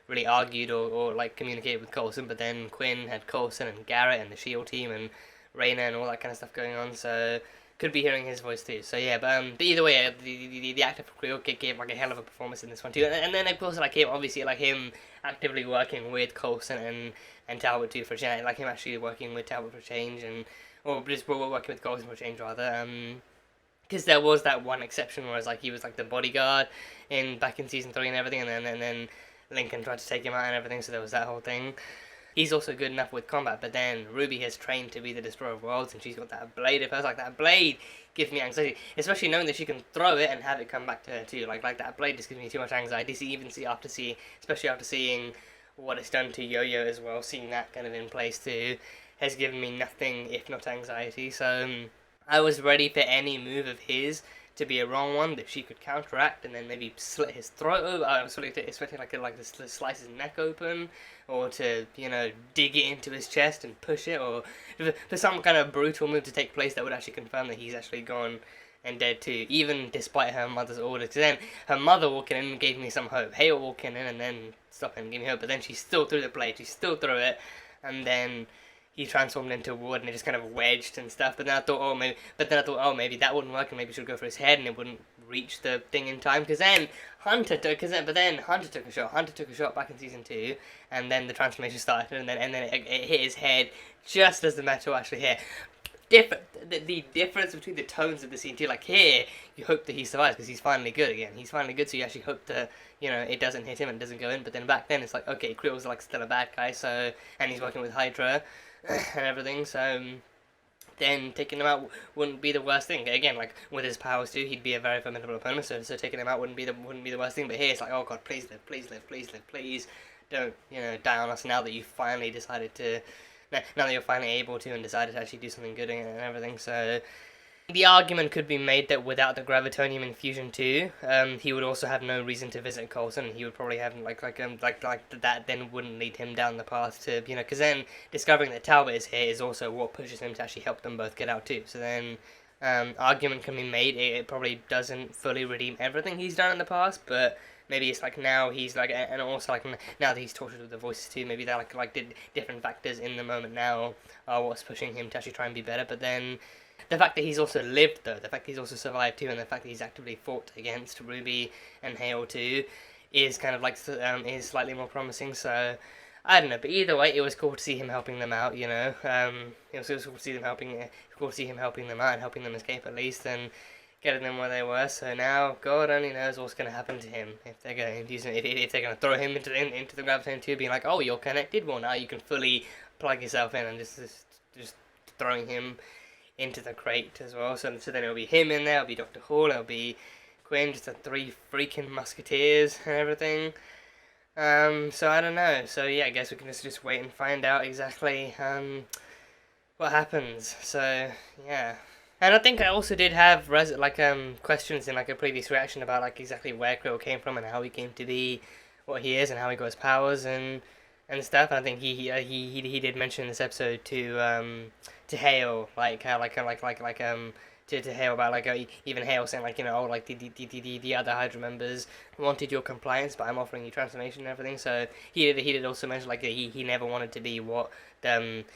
really argued or like communicated with Coulson, but then Quinn had Coulson and Garrett and the SHIELD team and Rayner and all that kind of stuff going on, so could be hearing his voice too. So yeah, but either way, the actor for Creel gave like a hell of a performance in this one too. And then of course like him, obviously like him actively working with Coulson and Talbot too for a change, like him actually working with Talbot for a change, or just working with Coulson for a change rather. Because there was that one exception where he was like the bodyguard back in season 3 and everything, and then Lincoln tried to take him out and everything. So there was that whole thing. He's also good enough with combat, but then Ruby has trained to be the Destroyer of Worlds, and she's got that blade of hers. Like, that blade gives me anxiety, especially knowing that she can throw it and have it come back to her too. Like that blade just gives me too much anxiety, especially after seeing what it's done to Yo-Yo as well. Seeing that kind of in place too has given me nothing if not anxiety. So I was ready for any move of his to be a wrong one that she could counteract and then maybe slit his throat over, especially like to slice his neck open, or to, dig it into his chest and push it, or for some kind of brutal move to take place that would actually confirm that he's actually gone and dead too, even despite her mother's orders. Because then her mother walking in gave me some hope. Hale walking in and then stopping and giving me hope, but then she still threw the blade, she still threw it, and then he transformed into wood and it just kind of wedged and stuff. But then I thought, maybe that wouldn't work, and maybe she would go for his head and it wouldn't reach the thing in time. But then Hunter took a shot. Hunter took a shot back in season 2, and then the transformation started, and then it hit his head just as the metal actually hit. The difference between the tones of the scene too. Like here, you hope that he survives because he's finally good again. He's finally good, so you actually hope that it doesn't hit him and doesn't go in. But then back then, it's like, okay, Creel's like still a bad guy, so, and he's working with Hydra and everything, so then taking him out wouldn't be the worst thing. Again, like with his powers too, he'd be a very formidable opponent, so taking him out wouldn't be the worst thing. But here it's like, oh god, please live, please live, please live, please don't die on us now that you finally decided to, now that you're finally able to and decided to actually do something good and everything. So the argument could be made that without the Gravitonium infusion too, he would also have no reason to visit Coulson. He would probably have like that then wouldn't lead him down the path to, because then discovering that Talbot is here is also what pushes him to actually help them both get out too. So then argument can be made. It probably doesn't fully redeem everything he's done in the past, but maybe it's like now he's like, and also like now that he's tortured with the voices too, maybe they're like did different factors in the moment now are what's pushing him to actually try and be better. But then the fact that he's also lived though, the fact that he's also survived too, and the fact that he's actively fought against Ruby and Hale too, is kind of like is slightly more promising. So I don't know, but either way, it was cool to see him helping them out. You know, it was cool to see them helping them out and helping them escape at least, and getting them where they were. So now God only knows what's going to happen to him if they're going to if they're going to throw him into the gravitating tube, being like, oh, you're connected. Well, now you can fully plug yourself in, and just throwing him into the crate as well. So then it'll be him in there. It'll be Dr. Hall. It'll be Quinn. Just the 3 freaking musketeers and everything. So I don't know. So yeah, I guess we can just wait and find out exactly what happens. So yeah. And I think I also did have questions in like a previous reaction about like exactly where Krill came from and how he came to be what he is and how he got his powers and stuff. And I think he did mention in this episode to Hale to Hale about like even Hale saying like, you know, oh, like the other Hydra members wanted your compliance, but I'm offering you transformation and everything. So he did also mention like he never wanted to be what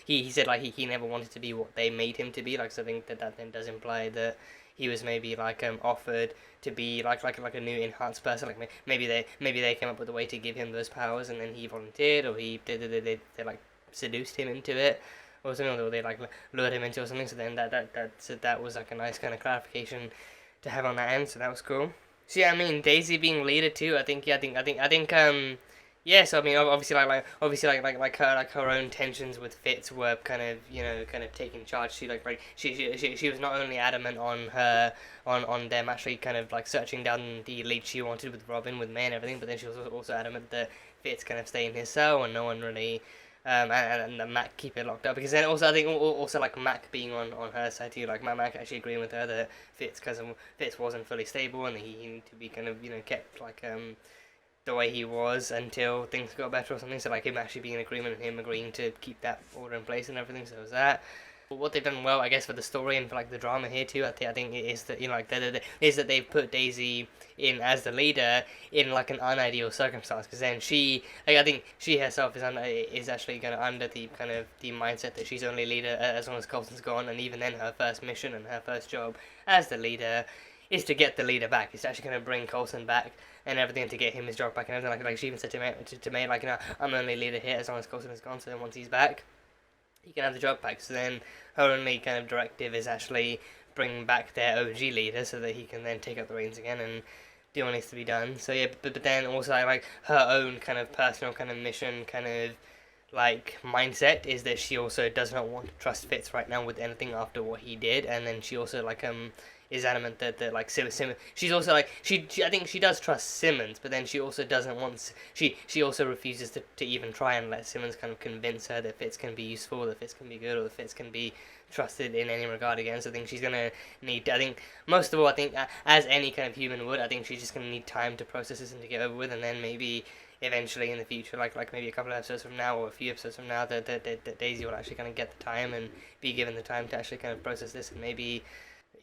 he said like he never wanted to be what they made him to be. Like, so I think that then does imply that he was maybe like offered to be like a new enhanced person. Like maybe they came up with a way to give him those powers, and then he volunteered, or they like seduced him into it, or something, or they like lured him into or something. So then that was like a nice kind of clarification to have on that end. So that was cool. So yeah, I mean Daisy being leader too. I think yeah. So I mean obviously her own tensions with Fitz were kind of taking charge. She she was not only adamant on them actually kind of like searching down the lead she wanted with Robin, with May and everything, but then she was also adamant that Fitz kind of stay in his cell and no one really. And Mac keep it locked up, because then also I think also like Mac being on her side too, like Mac actually agreeing with her that Fitz wasn't fully stable and he needed to be kind of kept like the way he was until things got better or something. So like him actually being in agreement and him agreeing to keep that order in place and everything. So it was that. But what they've done well, I guess, for the story and for like the drama here too, I think it is that is that they've put Daisy in as the leader in like an unideal circumstance, because then I think she herself is actually kind of under the kind of the mindset that she's only leader as long as Coulson's gone, and even then her first mission and her first job as the leader is to get the leader back. It's actually going to bring Coulson back and everything, to get him his job back and everything. Like she even said to May like, I'm only leader here as long as Coulson is gone. So then once he's back, he can have the job back. So then her only kind of directive is actually bring back their OG leader so that he can then take up the reins again and do what needs to be done. So yeah, but then also like her own kind of personal kind of mission kind of like mindset is that she also does not want to trust Fitz right now with anything after what he did, and then she also like is adamant that like Simmons, she's also like she I think she does trust Simmons, but then she also doesn't want she also refuses to even try and let Simmons kind of convince her that Fitz can be useful, that Fitz can be good, or that Fitz can be trusted in any regard again. So I think she's gonna need, I think most of all, I think as any kind of human would, I think she's just gonna need time to process this and to get over with, and then maybe eventually in the future, like maybe a couple of episodes from now or a few episodes from now, that Daisy will actually kind of get the time and be given the time to actually kind of process this, and maybe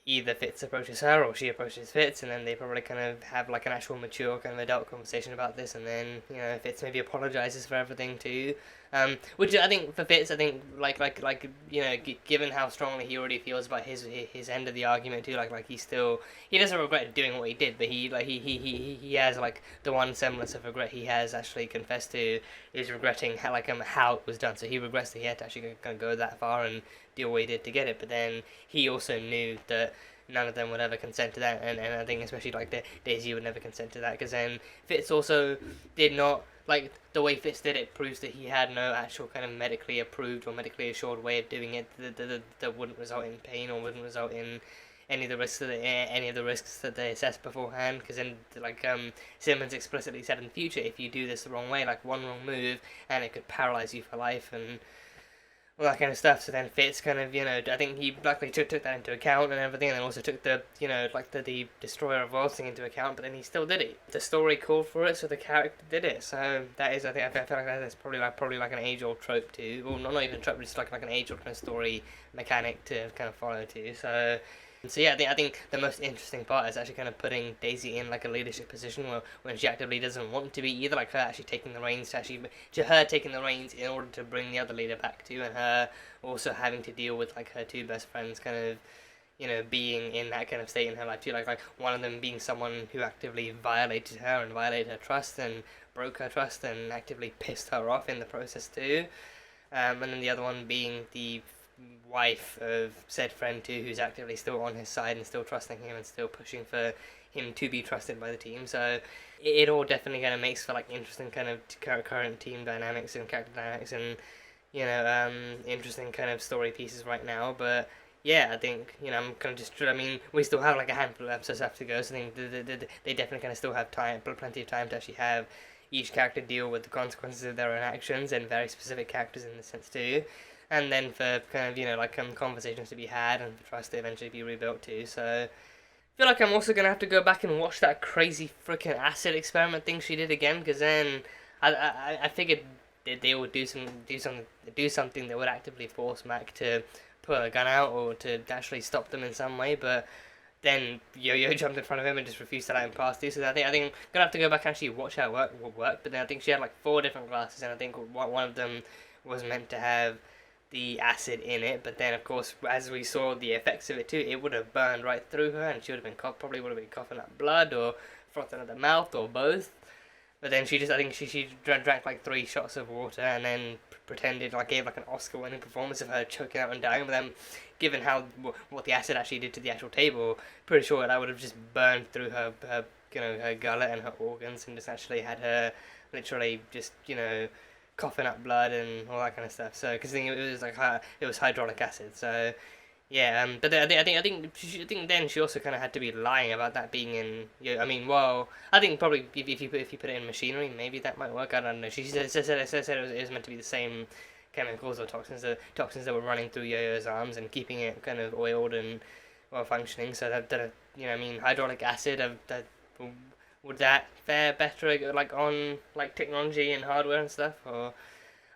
either Fitz approaches her or she approaches Fitz, and then they probably kind of have like an actual mature kind of adult conversation about this, and then Fitz maybe apologizes for everything too, which I think for Fitz, I think like given how strongly he already feels about his end of the argument too, like he doesn't regret doing what he did, but he has like the one semblance of regret he has actually confessed to is regretting how it was done. So he regrets that he had to actually kind of go that far and do what he did to get it, but then he also knew that none of them would ever consent to that, and I think especially like Daisy would never consent to that, because then Fitz also did not, like the way Fitz did it proves that he had no actual kind of medically approved or medically assured way of doing it that wouldn't result in pain or wouldn't result in any of the risks that they assessed beforehand, because then Simmons explicitly said in the future, if you do this the wrong way, like one wrong move and it could paralyze you for life and all that kind of stuff. So then Fitz kind of, I think he luckily took that into account and everything, and then also took the, the Destroyer of Worlds thing into account, but then he still did it. The story called for it, so the character did it. So that is, I feel like that's probably like an age-old trope too. Well, not even trope, but just like an age-old kind of story mechanic to kind of follow too. So So yeah, I think the most interesting part is actually kind of putting Daisy in like a leadership position where when she actively doesn't want to be either, like her actually taking the reins her taking the reins in order to bring the other leader back to, and her also having to deal with like her two best friends kind of, you know, being in that kind of state in her life too, like one of them being someone who actively violated her and violated her trust and broke her trust and actively pissed her off in the process too, and then the other one being the wife of said friend too, who's actively still on his side and still trusting him and still pushing for him to be trusted by the team. So it all definitely kind of makes for like interesting kind of current team dynamics and character dynamics and, you know, interesting kind of story pieces right now. But yeah, I think, you know, I'm kind of just, I mean, we still have like a handful of episodes left to go, so I think they definitely kind of still have time, plenty of time to actually have each character deal with the consequences of their own actions, and very specific characters in the sense too. And then for kind of, you know, like conversations to be had and for trust to eventually be rebuilt too. So I feel like I'm also gonna have to go back and watch that crazy freaking acid experiment thing she did again, because then I figured they would do something that would actively force Mac to pull a gun out or to actually stop them in some way, but then Yo-Yo jumped in front of him and just refused to let him pass through. So I think I'm gonna have to go back and actually watch how it work. But then I think she had like 4 different glasses, and I think one of them was meant to have the acid in it, but then of course as we saw the effects of it too, it would have burned right through her and she would have been probably would have been coughing up blood or frothing at the mouth or both. But then she just, I think she drank like 3 shots of water and then pretended, like gave like an Oscar winning performance of her choking out and dying. But then given how what the acid actually did to the actual table, pretty sure that would have just burned through her you know, her gullet and her organs and just actually had her literally just, you know, coughing up blood and all that kind of stuff. So because it was like it was hydraulic acid. So yeah, but I think then she also kind of had to be lying about that being in. I mean, well, I think probably if you put it in machinery, maybe that might work. I don't know. She said it was meant to be the same chemicals or toxins that were running through Yo-Yo's arms and keeping it kind of oiled and well functioning. So that you know, I mean, hydraulic acid would that fare better like on like technology and hardware and stuff, or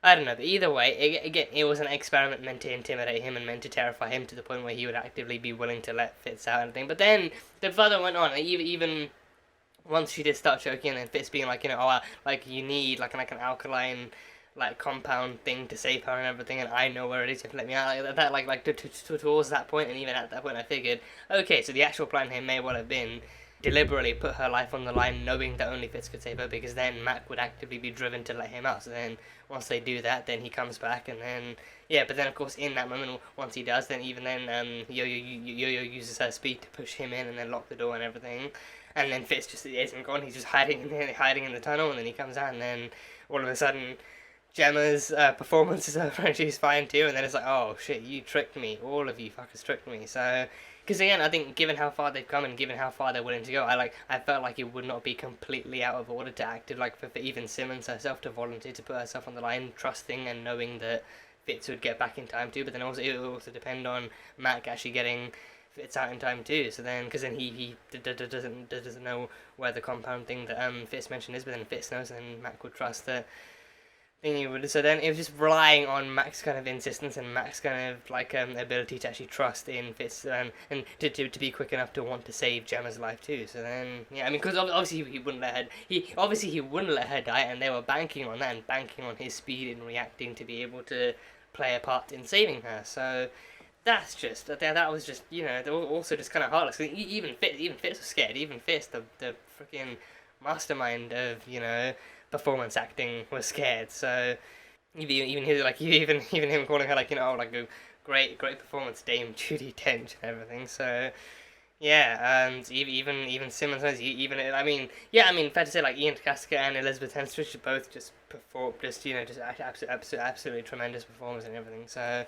I don't know. But either way, again, it was an experiment meant to intimidate him and meant to terrify him to the point where he would actively be willing to let Fitz out and everything. But then the further went on, even once she did start choking, and then Fitz being like, you know, oh, like you need like an alkaline like compound thing to save her and everything, and I know where it is. You have to let me out like that. Like towards that point, and even at that point, I figured, okay, so the actual plan here may well have been deliberately put her life on the line, knowing that only Fitz could save her, because then Mac would actively be driven to let him out. So then once they do that, then he comes back, and then yeah, but then of course in that moment, once he does, then even then Yo-Yo uses her speed to push him in and then lock the door and everything, and then Fitz just isn't gone. He's just hiding in the tunnel, and then he comes out, and then all of a sudden Gemma's performance is over and she's fine too, and then it's like, oh shit, you tricked me, all of you fuckers tricked me. So because again, I think given how far they've come and given how far they're willing to go, I felt like it would not be completely out of order to act like for even Simmons herself to volunteer to put herself on the line, trusting and knowing that Fitz would get back in time too. But then also it would also depend on Mac actually getting Fitz out in time too. So then, because then he doesn't know where the compound thing that Fitz mentioned is, but then Fitz knows, and then Mac would trust that. So then it was just relying on Mac's kind of insistence and Mac's kind of like ability to actually trust in Fitz and to be quick enough to want to save Gemma's life too. So then yeah, I mean, because obviously he wouldn't let her die, and they were banking on that and banking on his speed in reacting to be able to play a part in saving her. So that's just that was just, you know, they were also just kind of heartless. Even Fitz was scared. Even Fitz, the freaking mastermind of, you know, performance acting, was scared. So even him calling her like, you know, like a great performance, Dame Judi Dench and everything. So yeah, and even Simmons, I mean, fair to say, like Ian Casca and Elizabeth Henstridge both just performed, you know, just absolutely tremendous performers and everything. So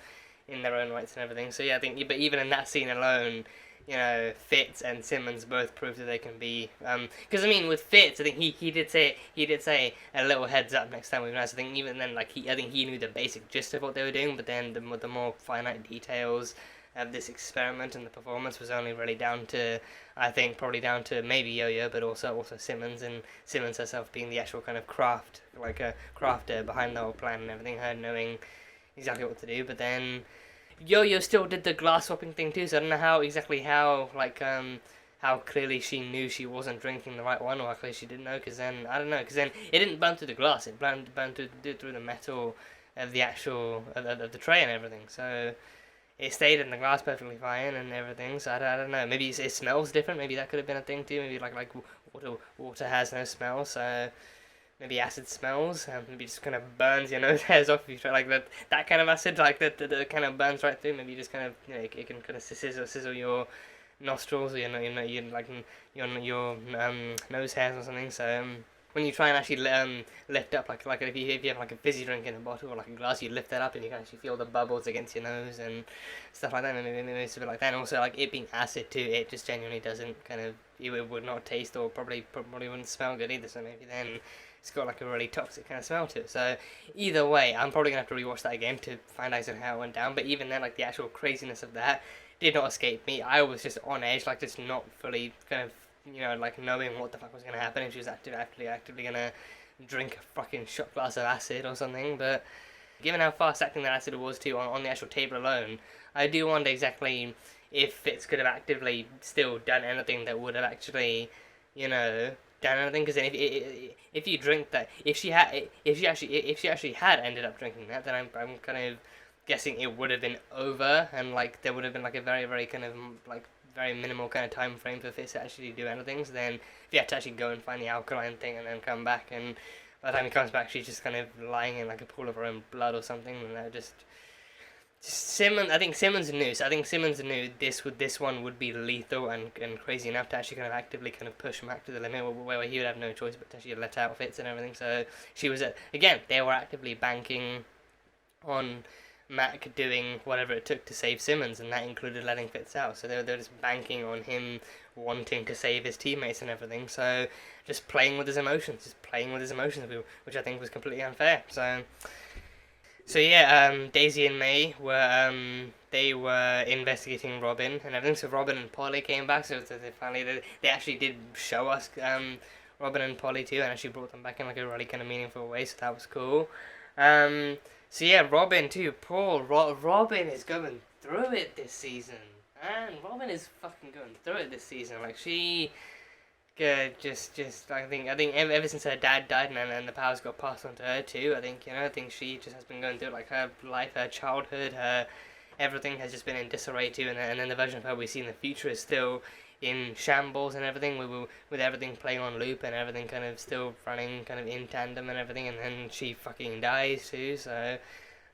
in their own rights and everything. So yeah, I think, but even in that scene alone, you know, Fitz and Simmons both prove that they can be. Because I mean, with Fitz, I think he did say a little heads up next time we met. So I think even then, like I think he knew the basic gist of what they were doing, but then the more finite details of this experiment and the performance was only really down to, I think, probably down to maybe Yo-Yo, but also Simmons, and Simmons herself being the actual kind of crafter behind the whole plan and everything, her knowing exactly what to do. But then Yo-Yo still did the glass swapping thing too, so I don't know how clearly she knew she wasn't drinking the right one, or how clearly she didn't know, because then, I don't know, because then it didn't burn through the glass, it burned through the metal of the actual, of the tray and everything, so it stayed in the glass perfectly fine and everything, so I don't know, maybe it smells different, maybe that could have been a thing too, maybe like water has no smell, so maybe acid smells, maybe just kind of burns your nose hairs off if you try, like that kind of acid, like that kind of burns right through, maybe you just kind of, you know, it can kind of sizzle your nostrils, or your nose hairs or something, so when you try and actually lift up, like if you have like a fizzy drink in a bottle or like a glass, you lift that up and you can actually feel the bubbles against your nose and stuff like that. Maybe it's a bit like that. And also, like, it being acid too, it just genuinely doesn't kind of, it would not taste or probably wouldn't smell good either. So maybe then it's got like a really toxic kind of smell to it. So either way, I'm probably gonna have to rewatch that again to find out exactly how it went down. But even then, like, the actual craziness of that did not escape me. I was just on edge, like, just not fully kind of, you know, like, knowing what the fuck was going to happen, if she was actively going to drink a fucking shot glass of acid or something. But given how fast acting that acid was too on the actual table alone, I do wonder exactly if Fitz could have actively still done anything that would have actually, you know, done anything. Because then if you drink that, if she actually had ended up drinking that, then I'm kind of guessing it would have been over, and like there would have been like a very, very kind of like very minimal kind of time frame for Fitz to actually do anything. So then if you had to actually go and find the alkaline thing and then come back, and by the time he comes back she's just kind of lying in like a pool of her own blood or something, and that just Simmons, I think Simmons knew. So I think Simmons knew this one would be lethal and crazy enough to actually kind of actively kind of push Mac to the limit, where he would have no choice but to actually let out Fitz and everything. So she was again, they were actively banking on Mac doing whatever it took to save Simmons, and that included letting Fitz out. So they were just banking on him wanting to save his teammates and everything. So just playing with his emotions, which I think was completely unfair. So yeah, Daisy and May were they were investigating Robin and everything. So Robin and Polly came back. So they actually did show us Robin and Polly too, and actually brought them back in like a really kind of meaningful way. So that was cool. So yeah, Robin too. Robin is going through it this season, and Robin is fucking going through it this season. Like she, just I think ever since her dad died and the powers got passed on to her too. I think she just has been going through like her life, her childhood, her everything has just been in disarray too. And then the version of her we see in the future is still in shambles and everything, with everything playing on loop and everything kind of still running kind of in tandem and everything, and then she fucking dies too, so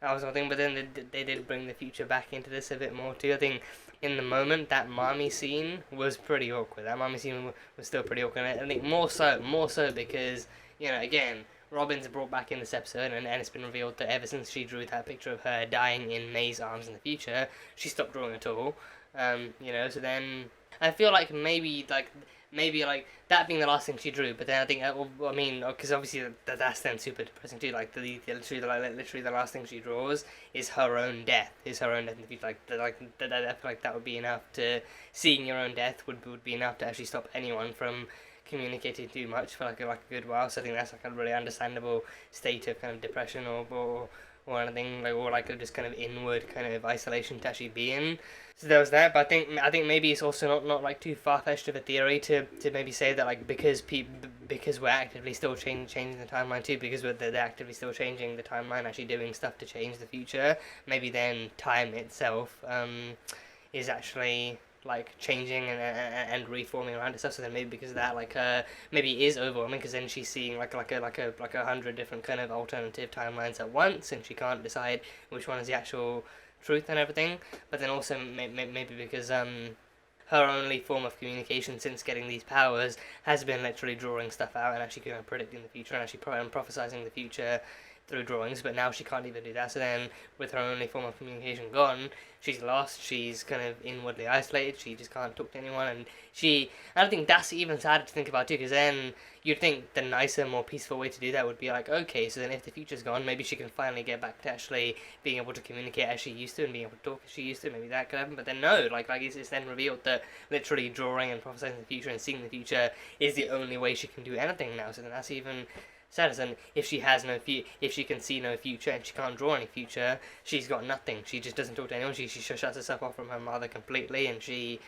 that was one thing. But then they did bring the future back into this a bit more too. I think in the moment that mommy scene was pretty awkward. That mommy scene was still pretty awkward. I think more so because, you know, again, Robin's brought back in this episode, and it's been revealed that ever since she drew that picture of her dying in May's arms in the future, she stopped drawing at all. You know, so then I feel like maybe that being the last thing she drew, but then I think because obviously that's then super depressing too. Like literally the last thing she draws is her own death. In the future. I feel like that would be enough to seeing your own death would be enough to actually stop anyone from communicating too much for like a good while. So I think that's like a really understandable state of kind of depression or anything, or like a just kind of inward kind of isolation to actually be in. So there was that, but I think maybe it's also not like too far-fetched of a theory to maybe say that like because we're actively still changing the timeline too, because they're actively still changing the timeline, actually doing stuff to change the future, maybe then time itself is actually like changing and reforming around itself. So then maybe because of that, like maybe it is overwhelming, because then she's seeing like 100 different kind of alternative timelines at once, and she can't decide which one is the actual truth and everything. But then also maybe because her only form of communication since getting these powers has been literally drawing stuff out and actually kind of predicting the future and actually prophesizing the future through drawings, but now she can't even do that. So then with her only form of communication gone, she's lost, she's kind of inwardly isolated, she just can't talk to anyone, and I don't think that's even sadder to think about too, because then you'd think the nicer, more peaceful way to do that would be like, okay, so then if the future's gone, maybe she can finally get back to actually being able to communicate as she used to and being able to talk as she used to. Maybe that could happen, but then no, like it's then revealed that literally drawing and prophesying the future and seeing the future is the only way she can do anything now. So then status, and if she has if she can see no future and she can't draw any future, she's got nothing. She just doesn't talk to anyone. She shuts herself off from her mother completely, and she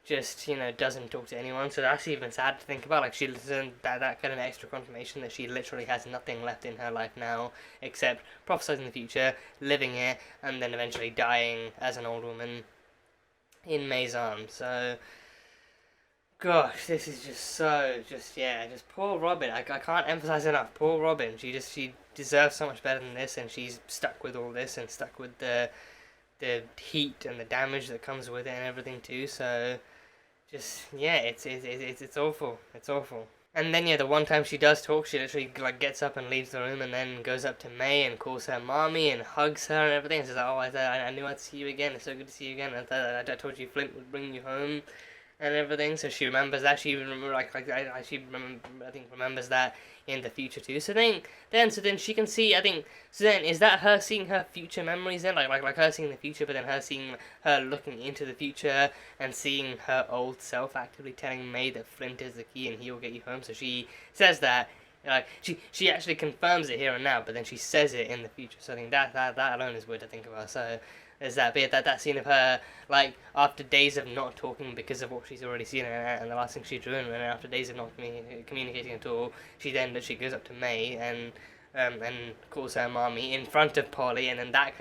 just, you know, doesn't talk to anyone. So that's even sad to think about. Like, she doesn't, that kind of extra confirmation that she literally has nothing left in her life now except prophesizing the future, living it, and then eventually dying as an old woman in May's arms. So, gosh, this is just just poor Robin. I can't emphasize enough. Poor Robin. She deserves so much better than this, and she's stuck with all this and stuck with the heat and the damage that comes with it and everything too. So, just, yeah, it's awful. It's awful. And then, yeah, the one time she does talk, she literally, like, gets up and leaves the room and then goes up to May and calls her mommy and hugs her and everything and says, oh, I knew I'd see you again. It's so good to see you again. I told you Flint would bring you home and everything. So she remembers that. She even remembers that in the future too. So then she can see, so then is that her seeing her future memories then? Like her seeing the future, but then her looking into the future and seeing her old self actively telling May that Flint is the key and he will get you home. So she says that, like, she actually confirms it here and now, but then she says it in the future. So I think that alone is weird to think about. So there's that bit, that scene of her, like, after days of not talking because of what she's already seen and the last thing she drew, and after days of not communicating at all, she then literally goes up to May and calls her mommy in front of Polly, and then that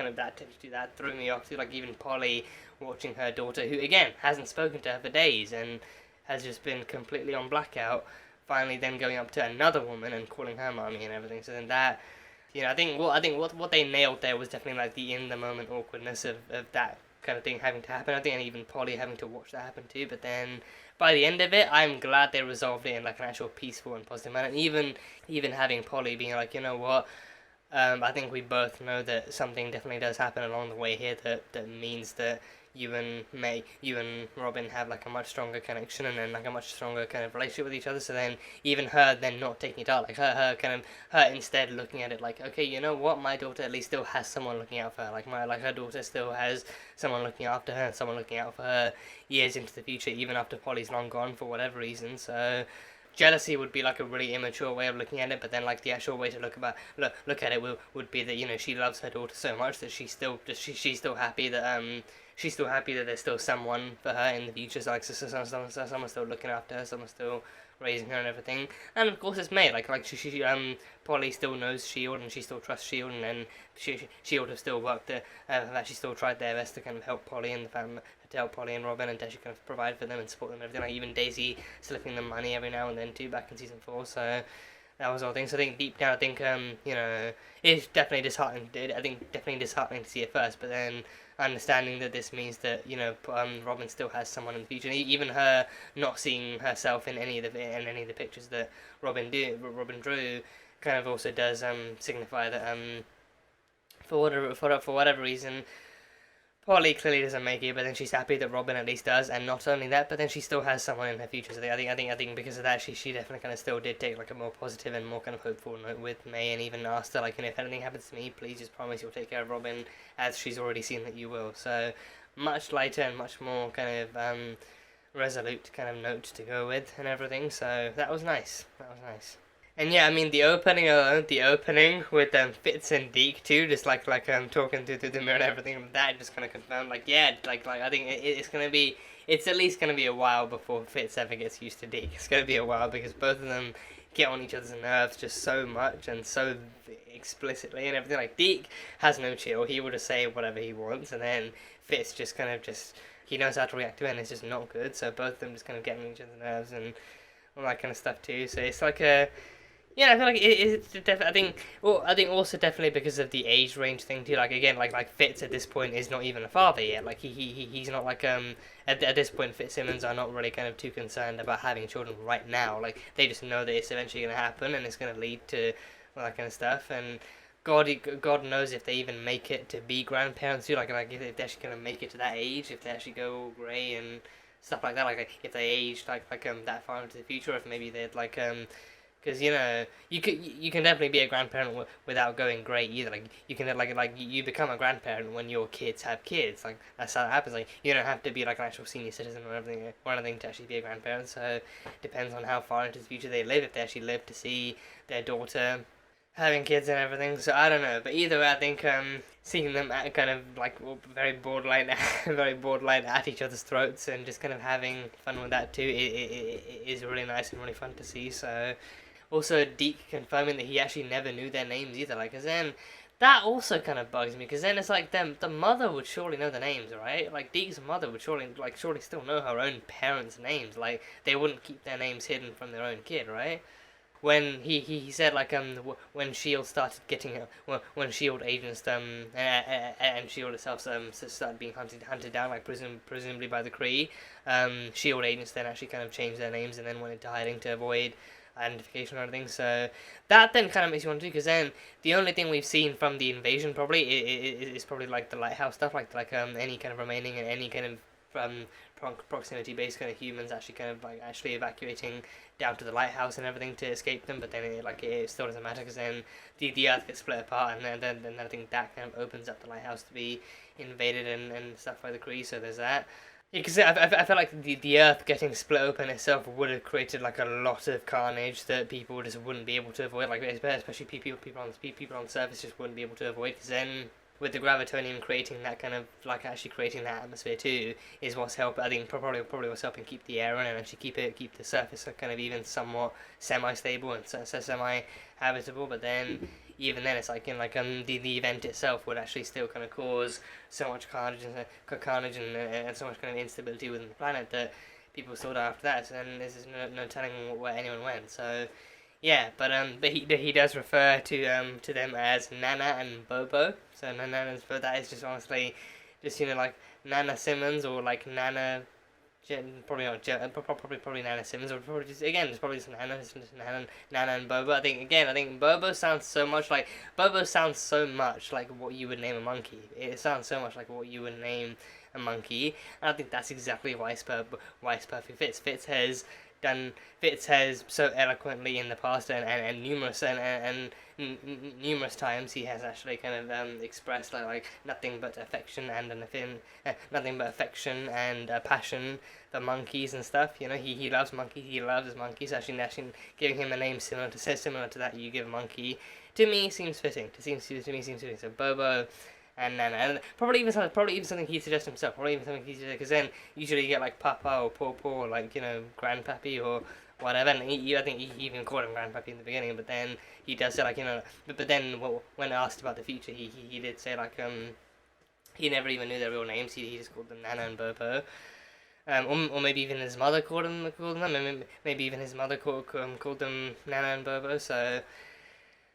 threw me off too. Like, even Polly watching her daughter, who again hasn't spoken to her for days and has just been completely on blackout, finally then going up to another woman and calling her mommy and everything. So then that, you know, I think what they nailed there was definitely like the in the moment awkwardness of that kind of thing having to happen. I think, and even Polly having to watch that happen too. But then by the end of it, I'm glad they resolved it in like an actual peaceful and positive manner. And even having Polly being like, you know what, I think we both know that something definitely does happen along the way here that means that you and Robin have like a much stronger connection and then like a much stronger kind of relationship with each other. So then even her then not taking it out, like her instead looking at it like, okay, you know what, my daughter at least still has someone looking out for her. Like her daughter still has someone looking after her and someone looking out for her years into the future, even after Polly's long gone for whatever reason. So jealousy would be like a really immature way of looking at it, but then like the actual way to look at it would be that, you know, she loves her daughter so much that she's still happy that she's still happy that there's still someone for her in the future. So, like, someone's still looking after her, someone's still raising her and everything. And of course it's May, like Polly still knows S.H.I.E.L.D. and she still trusts S.H.I.E.L.D. and then S.H.I.E.L.D. have still worked have actually still tried their best to kind of help Polly and the family, to help Polly and Robin, and to actually kind of provide for them and support them and everything. Like, even Daisy slipping them money every now and then too, back in season 4. So that was all things. So I think deep down, you know, it's definitely disheartening. Definitely disheartening to see it first, but then understanding that this means that, you know, Robin still has someone in the future. And even her not seeing herself in any of the pictures that Robin drew, kind of also does signify that for whatever reason, Polly clearly doesn't make it, but then she's happy that Robin at least does, and not only that, but then she still has someone in her future. So I think because of that, she definitely kind of still did take like a more positive and more kind of hopeful note with May, and even asked her, like, you know, if anything happens to me, please just promise you'll take care of Robin, as she's already seen that you will. So much lighter and much more kind of resolute kind of note to go with and everything. So that was nice. And yeah, I mean, the opening with Fitz and Deke too, just like talking through the mirror and everything, that just kind of confirmed, like, yeah, like I think it's at least gonna be a while before Fitz ever gets used to Deke. It's gonna be a while because both of them get on each other's nerves just so much and so explicitly and everything. Like, Deke has no chill; he will just say whatever he wants, and then Fitz just kind of he knows how to react to it, and it's just not good. So both of them just kind of get on each other's nerves and all that kind of stuff too. So it's like a Yeah, I feel like it's definitely. I think also definitely because of the age range thing too. Like again, like Fitz at this point is not even a father yet. Like he's not like at this point Fitzsimmons are not really kind of too concerned about having children right now. Like they just know that it's eventually going to happen and it's going to lead to all that kind of stuff. And God knows if they even make it to be grandparents too. Like if they're actually going to make it to that age, if they actually go all grey and stuff like that. Like if they age like that far into the future, if maybe they'd Because you can definitely be a grandparent without going great either. Like you can you become a grandparent when your kids have kids. Like that's how it happens. Like you don't have to be like an actual senior citizen or anything to actually be a grandparent. So it depends on how far into the future they live. If they actually live to see their daughter having kids and everything. So I don't know. But either way, I think seeing them at kind of like very borderline at each other's throats and just kind of having fun with that too it is really nice and really fun to see. So. Also, Deke confirming that he actually never knew their names either. Like, cause then that also kind of bugs me. Cause then it's like the mother would surely know the names, right? Like Deke's mother would surely still know her own parents' names. Like they wouldn't keep their names hidden from their own kid, right? When he said like when Shield started getting when Shield agents and Shield itself started being hunted down, like presumably by the Kree, Shield agents then actually kind of changed their names and then went into hiding to avoid identification or anything. So that then kind of makes you want to do, because then the only thing we've seen from the invasion probably is probably like the lighthouse stuff, like any kind of remaining and any kind of proximity based kind of humans actually kind of like actually evacuating down to the lighthouse and everything to escape them. But then it still doesn't matter, because then the earth gets split apart, and then I think that kind of opens up the lighthouse to be invaded and stuff by the Kree. So there's that. Yeah, because I feel like the Earth getting split open itself would have created like a lot of carnage that people just wouldn't be able to avoid. Like especially people on the surface just wouldn't be able to avoid. Because then with the gravitonium creating that kind of like actually creating that atmosphere too is what's helping. I think probably what's helping keep the air in and actually keep the surface kind of even somewhat semi-stable and semi-habitable. But then even then, it's like the event itself would actually still kind of cause so much carnage and so much kind of instability within the planet that people saw that after that. So then there's no telling where anyone went. So yeah, but he does refer to them as Nana and Bobo. So that is just honestly just like Nana Simmons or like Nana. Probably not. Probably Nana Simmons, or probably just Nana and Bobo. I think Bobo sounds so much like what you would name a monkey. It sounds so much like what you would name a monkey, and I think that's exactly why it's perfect fits. Fitz has so eloquently in the past and numerous times he has actually kind of expressed like nothing but affection and passion for monkeys and stuff. He loves monkeys. He loves his monkeys. Actually giving him a name similar to that you give a monkey, to me seems fitting. So Bobo and Nana, and probably even something he suggests himself. Because then usually you get like Papa or Paw, like Grandpappy or whatever. And I think he even called him Grandpappy in the beginning. But then he does say like But then when asked about the future, he did say like he never even knew their real names. He just called them Nana and Bobo. Or maybe even his mother called them. Maybe even his mother called them Nana and Bobo. So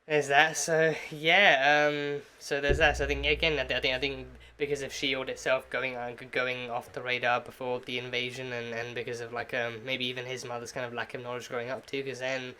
there's that. So yeah. So there's that. So I think again, I think because of S.H.I.E.L.D. itself going off the radar before the invasion, and because of like maybe even his mother's kind of lack of knowledge growing up too. Because then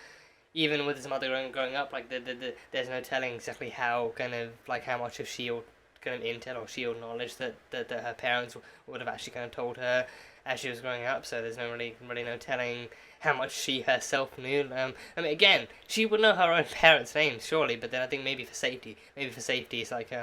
even with his mother growing up, like there's no telling exactly how much of S.H.I.E.L.D. kind of intel or S.H.I.E.L.D. knowledge that her parents would have actually kind of told her as she was growing up. So there's really no telling how much she herself knew. I mean, again, she would know her own parents' names, surely, but then I think maybe for safety, it's like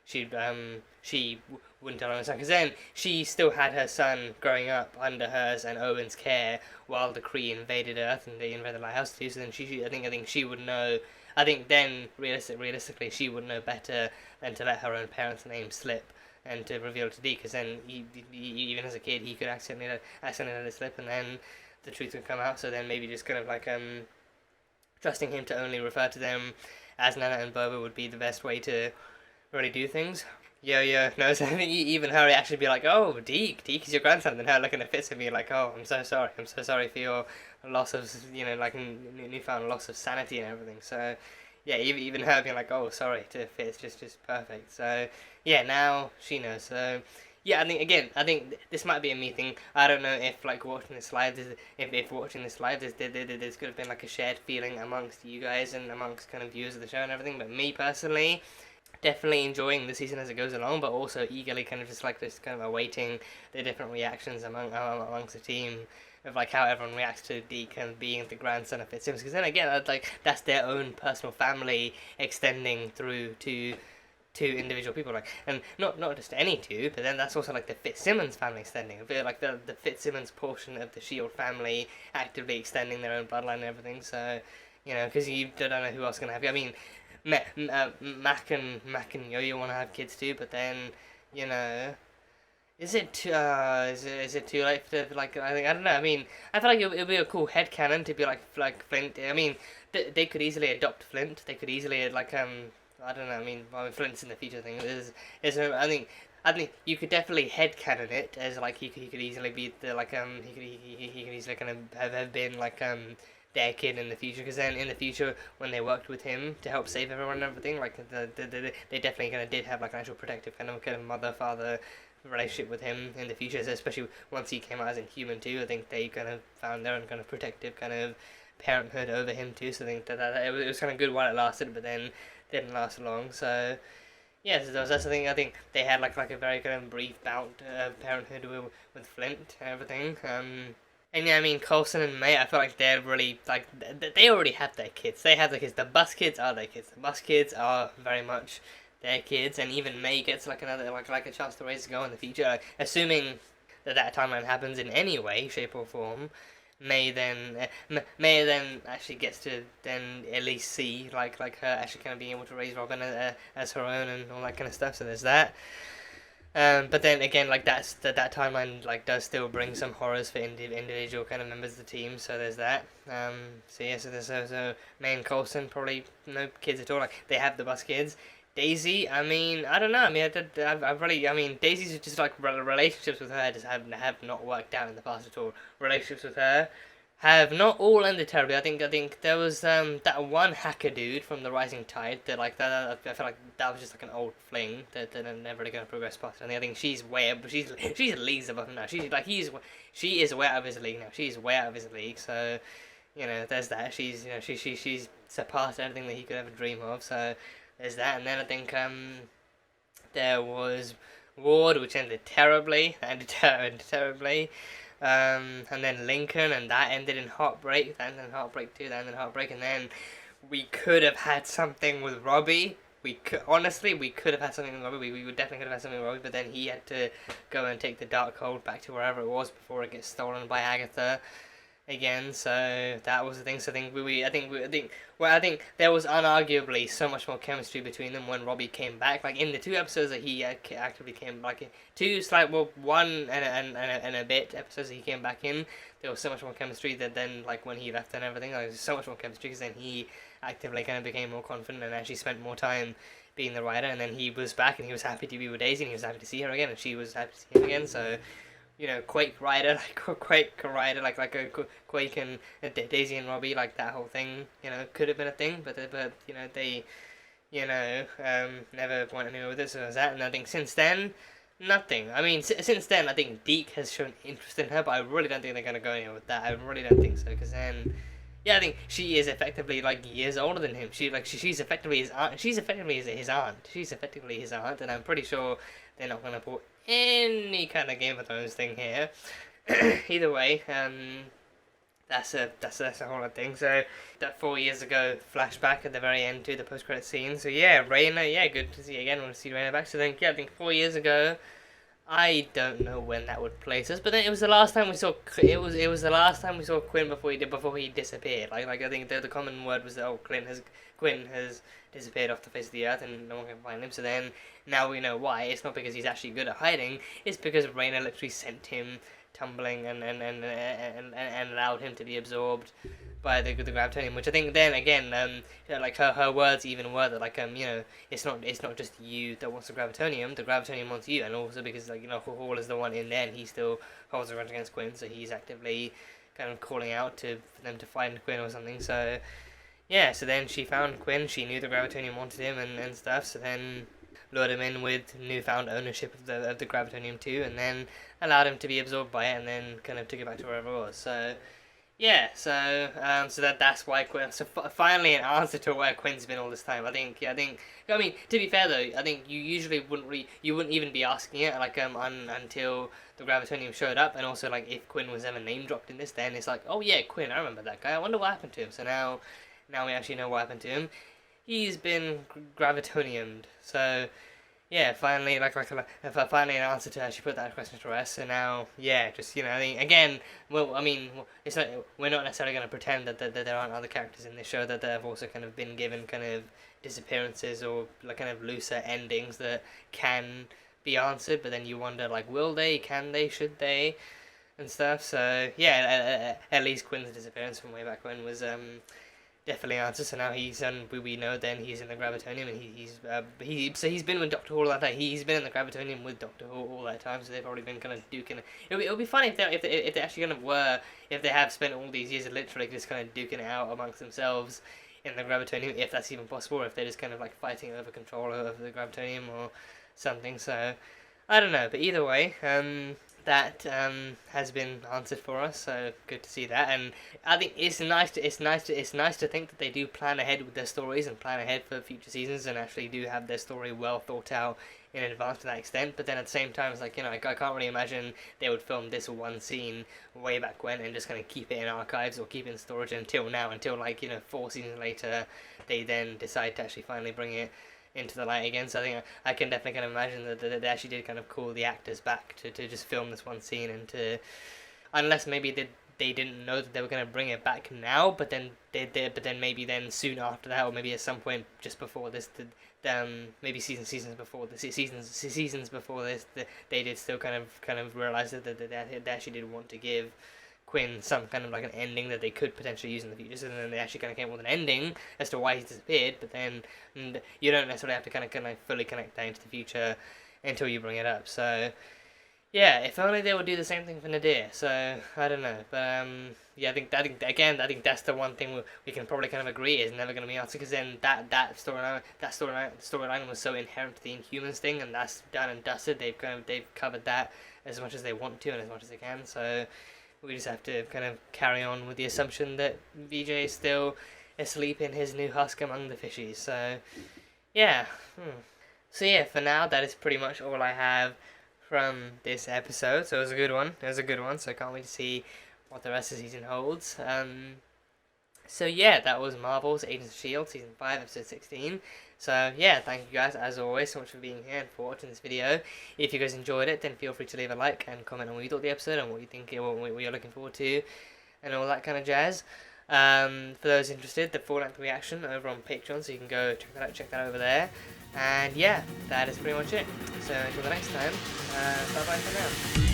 she wouldn't tell her own son, because then she still had her son growing up under hers and Owen's care while the Kree invaded Earth and they invaded the lighthouse too. So then I think she would know. I think then realistically she would know better than to let her own parents' name slip and to reveal it to Deke, because then even as a kid he could accidentally let it slip, and then the truth would come out. So then maybe just kind of like trusting him to only refer to them as Nana and Bobo would be the best way to really do things. No, so I think even her actually be like, oh, Deke is your grandson, and then her looking at Fitz and be like, oh, I'm so sorry for your loss of, like newfound loss of sanity and everything. So yeah, even her being like, oh, sorry to Fitz, just perfect. So yeah, now she knows. So yeah, I think this might be a me thing. I don't know if like watching this live, if watching this live, there's could have been like a shared feeling amongst you guys and amongst kind of viewers of the show and everything. But me personally, definitely enjoying the season as it goes along, but also eagerly kind of just kind of awaiting the different reactions amongst the team like how everyone reacts to Deke and being the grandson of Fitzsimmons, because then again, that's their own personal family extending through to individual people, like, and not just any two, but then that's also like the Fitzsimmons family extending, a bit like the Fitzsimmons portion of the Shield family actively extending their own bloodline and everything. So, you know, because you don't know who else is gonna have. I mean, Mac and Yo-Yo want to have kids too, but then, you know, is it too late to, like, I don't know. I mean, I feel like it'd be a cool headcanon to be like Flint. I mean, they could easily adopt Flint. They could easily like I don't know. I mean, Flint's in the future thing. I think you could definitely headcanon it as like he could easily be the like he could easily kind of have been like their kid in the future, because then in the future when they worked with him to help save everyone and everything, like they definitely kind of did have like an actual protective kind of mother-father relationship with him in the future, especially once he came out as a human too. I think they kind of found their own kind of protective kind of parenthood over him too, so I think that it was kind of good while it lasted, but then didn't last long. So yeah, so that's the thing. I think they had like a very kind of brief bout of parenthood with Flint and everything. And yeah, I mean, Coulson and May, I feel like they're really, like, they already have their kids. They have their kids. The bus kids are their kids. The bus kids are very much their kids, and even May gets like another, like a chance to raise a girl in the future. Like, assuming that timeline happens in any way, shape or form, May then actually gets to then at least see like her actually kind of being able to raise Robin as her own and all that kind of stuff. So there's that. But then again, like that timeline like does still bring some horrors for individual kind of members of the team. So there's that. So yeah, so May and Coulson probably no kids at all. Like they have the bus kids. Daisy, I mean, I don't know. I mean, I've really, I mean, Daisy's just like relationships with her just have not worked out in the past at all. Relationships with her have not all ended terribly. I think there was that one hacker dude from the Rising Tide that like that I feel like that was just like an old fling that are never really gonna progress past. And I think she's she's leagues above him now. She is way out of his league now. She's way out of his league. So you know, there's that. She's she's surpassed everything that he could ever dream of. So there's that. And then I think there was Ward, which ended terribly. And then Lincoln, and that ended in heartbreak. That ended in heartbreak too. That ended in heartbreak. And then we could have had something with Robbie. We could have had something with Robbie. We would definitely could have had something with Robbie. But then he had to go and take the Darkhold back to wherever it was before it gets stolen by Agatha again. So that was the thing. So I think there was unarguably so much more chemistry between them when Robbie came back. Like in the 2 episodes that he actively came back in, 1 and a bit episodes that he came back in, there was so much more chemistry that then like when he left and everything, like, there was so much more chemistry because then he actively kind of became more confident and actually spent more time being the writer. And then he was back and he was happy to be with Daisy and he was happy to see her again and she was happy to see him again. So you know, Quake and Daisy and Robbie, like that whole thing, you know, could have been a thing, but you know, they, you know, never went anywhere with it, so there's that. And I think since then, nothing. I mean, since then, I think Deke has shown interest in her, but I really don't think they're gonna go anywhere with that. I really don't think so, because then, yeah, I think she is effectively like years older than him. She's effectively his aunt. She's effectively his aunt, and I'm pretty sure they're not gonna put any kind of Game of Thrones thing here. Either way, that's a whole other thing. So that 4 years ago flashback at the very end to the post-credit scene. So yeah, Raina, yeah, good to see again. Want to see Raina back. So then, yeah, I think 4 years ago. I don't know when that would place us, but then it was the last time we saw. It was the last time we saw Quinn before he disappeared. Like I think the common word was that Quinn has disappeared off the face of the earth and no one can find him. So then now we know why. It's not because he's actually good at hiding. It's because Raina literally sent him tumbling and allowed him to be absorbed by the gravitonium, which I think then again, you know, like her words even were that like you know, it's not just you that wants the gravitonium wants you, and also because like, you know, Hall is the one in there and he still holds a grudge against Quinn, so he's actively kind of calling out for them to find Quinn or something. So yeah, so then she found Quinn, she knew the gravitonium wanted him and stuff, so then lured him in with newfound ownership of the gravitonium too, and then allowed him to be absorbed by it, and then kind of took it back to wherever it was. So Yeah, so that's why Quinn. So finally, an answer to where Quinn's been all this time. I think. I mean, to be fair though, I think you usually you wouldn't even be asking it like until the Gravitonium showed up, and also like if Quinn was ever name dropped in this, then it's like, oh yeah, Quinn, I remember that guy. I wonder what happened to him. So now we actually know what happened to him. He's been Gravitoniumed. So. Yeah, finally, finally an answer to actually put that question to rest. So now, yeah, just, I think, again, it's like, we're not necessarily going to pretend that there aren't other characters in this show that have also kind of been given kind of disappearances or like kind of looser endings that can be answered, but then you wonder, like, will they, can they, should they, and stuff. So, yeah, at least Quinn's disappearance from way back when was, definitely answered. So now he's we know then he's in the Gravitonium, and he's been with Doctor Who all that time. He's been in the Gravitonium with Doctor Who all that time. So they've already been kind of duking. It'll be funny if they actually kind of if they have spent all these years literally just kind of duking it out amongst themselves in the Gravitonium, if that's even possible, or if they're just kind of like fighting over control of the Gravitonium or something. So I don't know, but either way, that has been answered for us, so good to see that. And I think it's nice to think that they do plan ahead with their stories and plan ahead for future seasons and actually do have their story well thought out in advance to that extent. But then at the same time, it's like, I can't really imagine they would film this one scene way back when and just kind of keep it in archives or keep it in storage until now, until 4 seasons later they then decide to actually finally bring it into the light again. So I think I can definitely kind of imagine that they actually did kind of call the actors back to just film this one scene, and to, unless maybe they didn't know that they were going to bring it back now, but then maybe then soon after that, or maybe at some point just before this, maybe seasons before this, they did still kind of realize that they actually did want to give Quinn some kind of like an ending that they could potentially use in the future. So then they actually kind of came up with an ending as to why he disappeared, but then you don't necessarily have to kind of fully connect that into the future until you bring it up. So yeah, if only they would do the same thing for Nadir. So I don't know, but yeah, I think that's the one thing we can probably kind of agree is never going to be answered, because then that storyline was so inherent to the Inhumans thing, and that's done and dusted. They've covered that as much as they want to and as much as they can. So we just have to kind of carry on with the assumption that VJ is still asleep in his new husk among the fishies. So yeah. So yeah, for now that is pretty much all I have from this episode. So it was a good one. So I can't wait to see what the rest of the season holds. So yeah, that was Marvel's Agents of S.H.I.E.L.D. Season 5, Episode 16. So yeah, thank you guys as always so much for being here and for watching this video. If you guys enjoyed it, then feel free to leave a like and comment on what you thought of the episode and what you think, what you're looking forward to, and all that kind of jazz. For those interested, the full-length reaction over on Patreon, so you can go check that over there. And yeah, that is pretty much it. So until the next time, bye bye for now.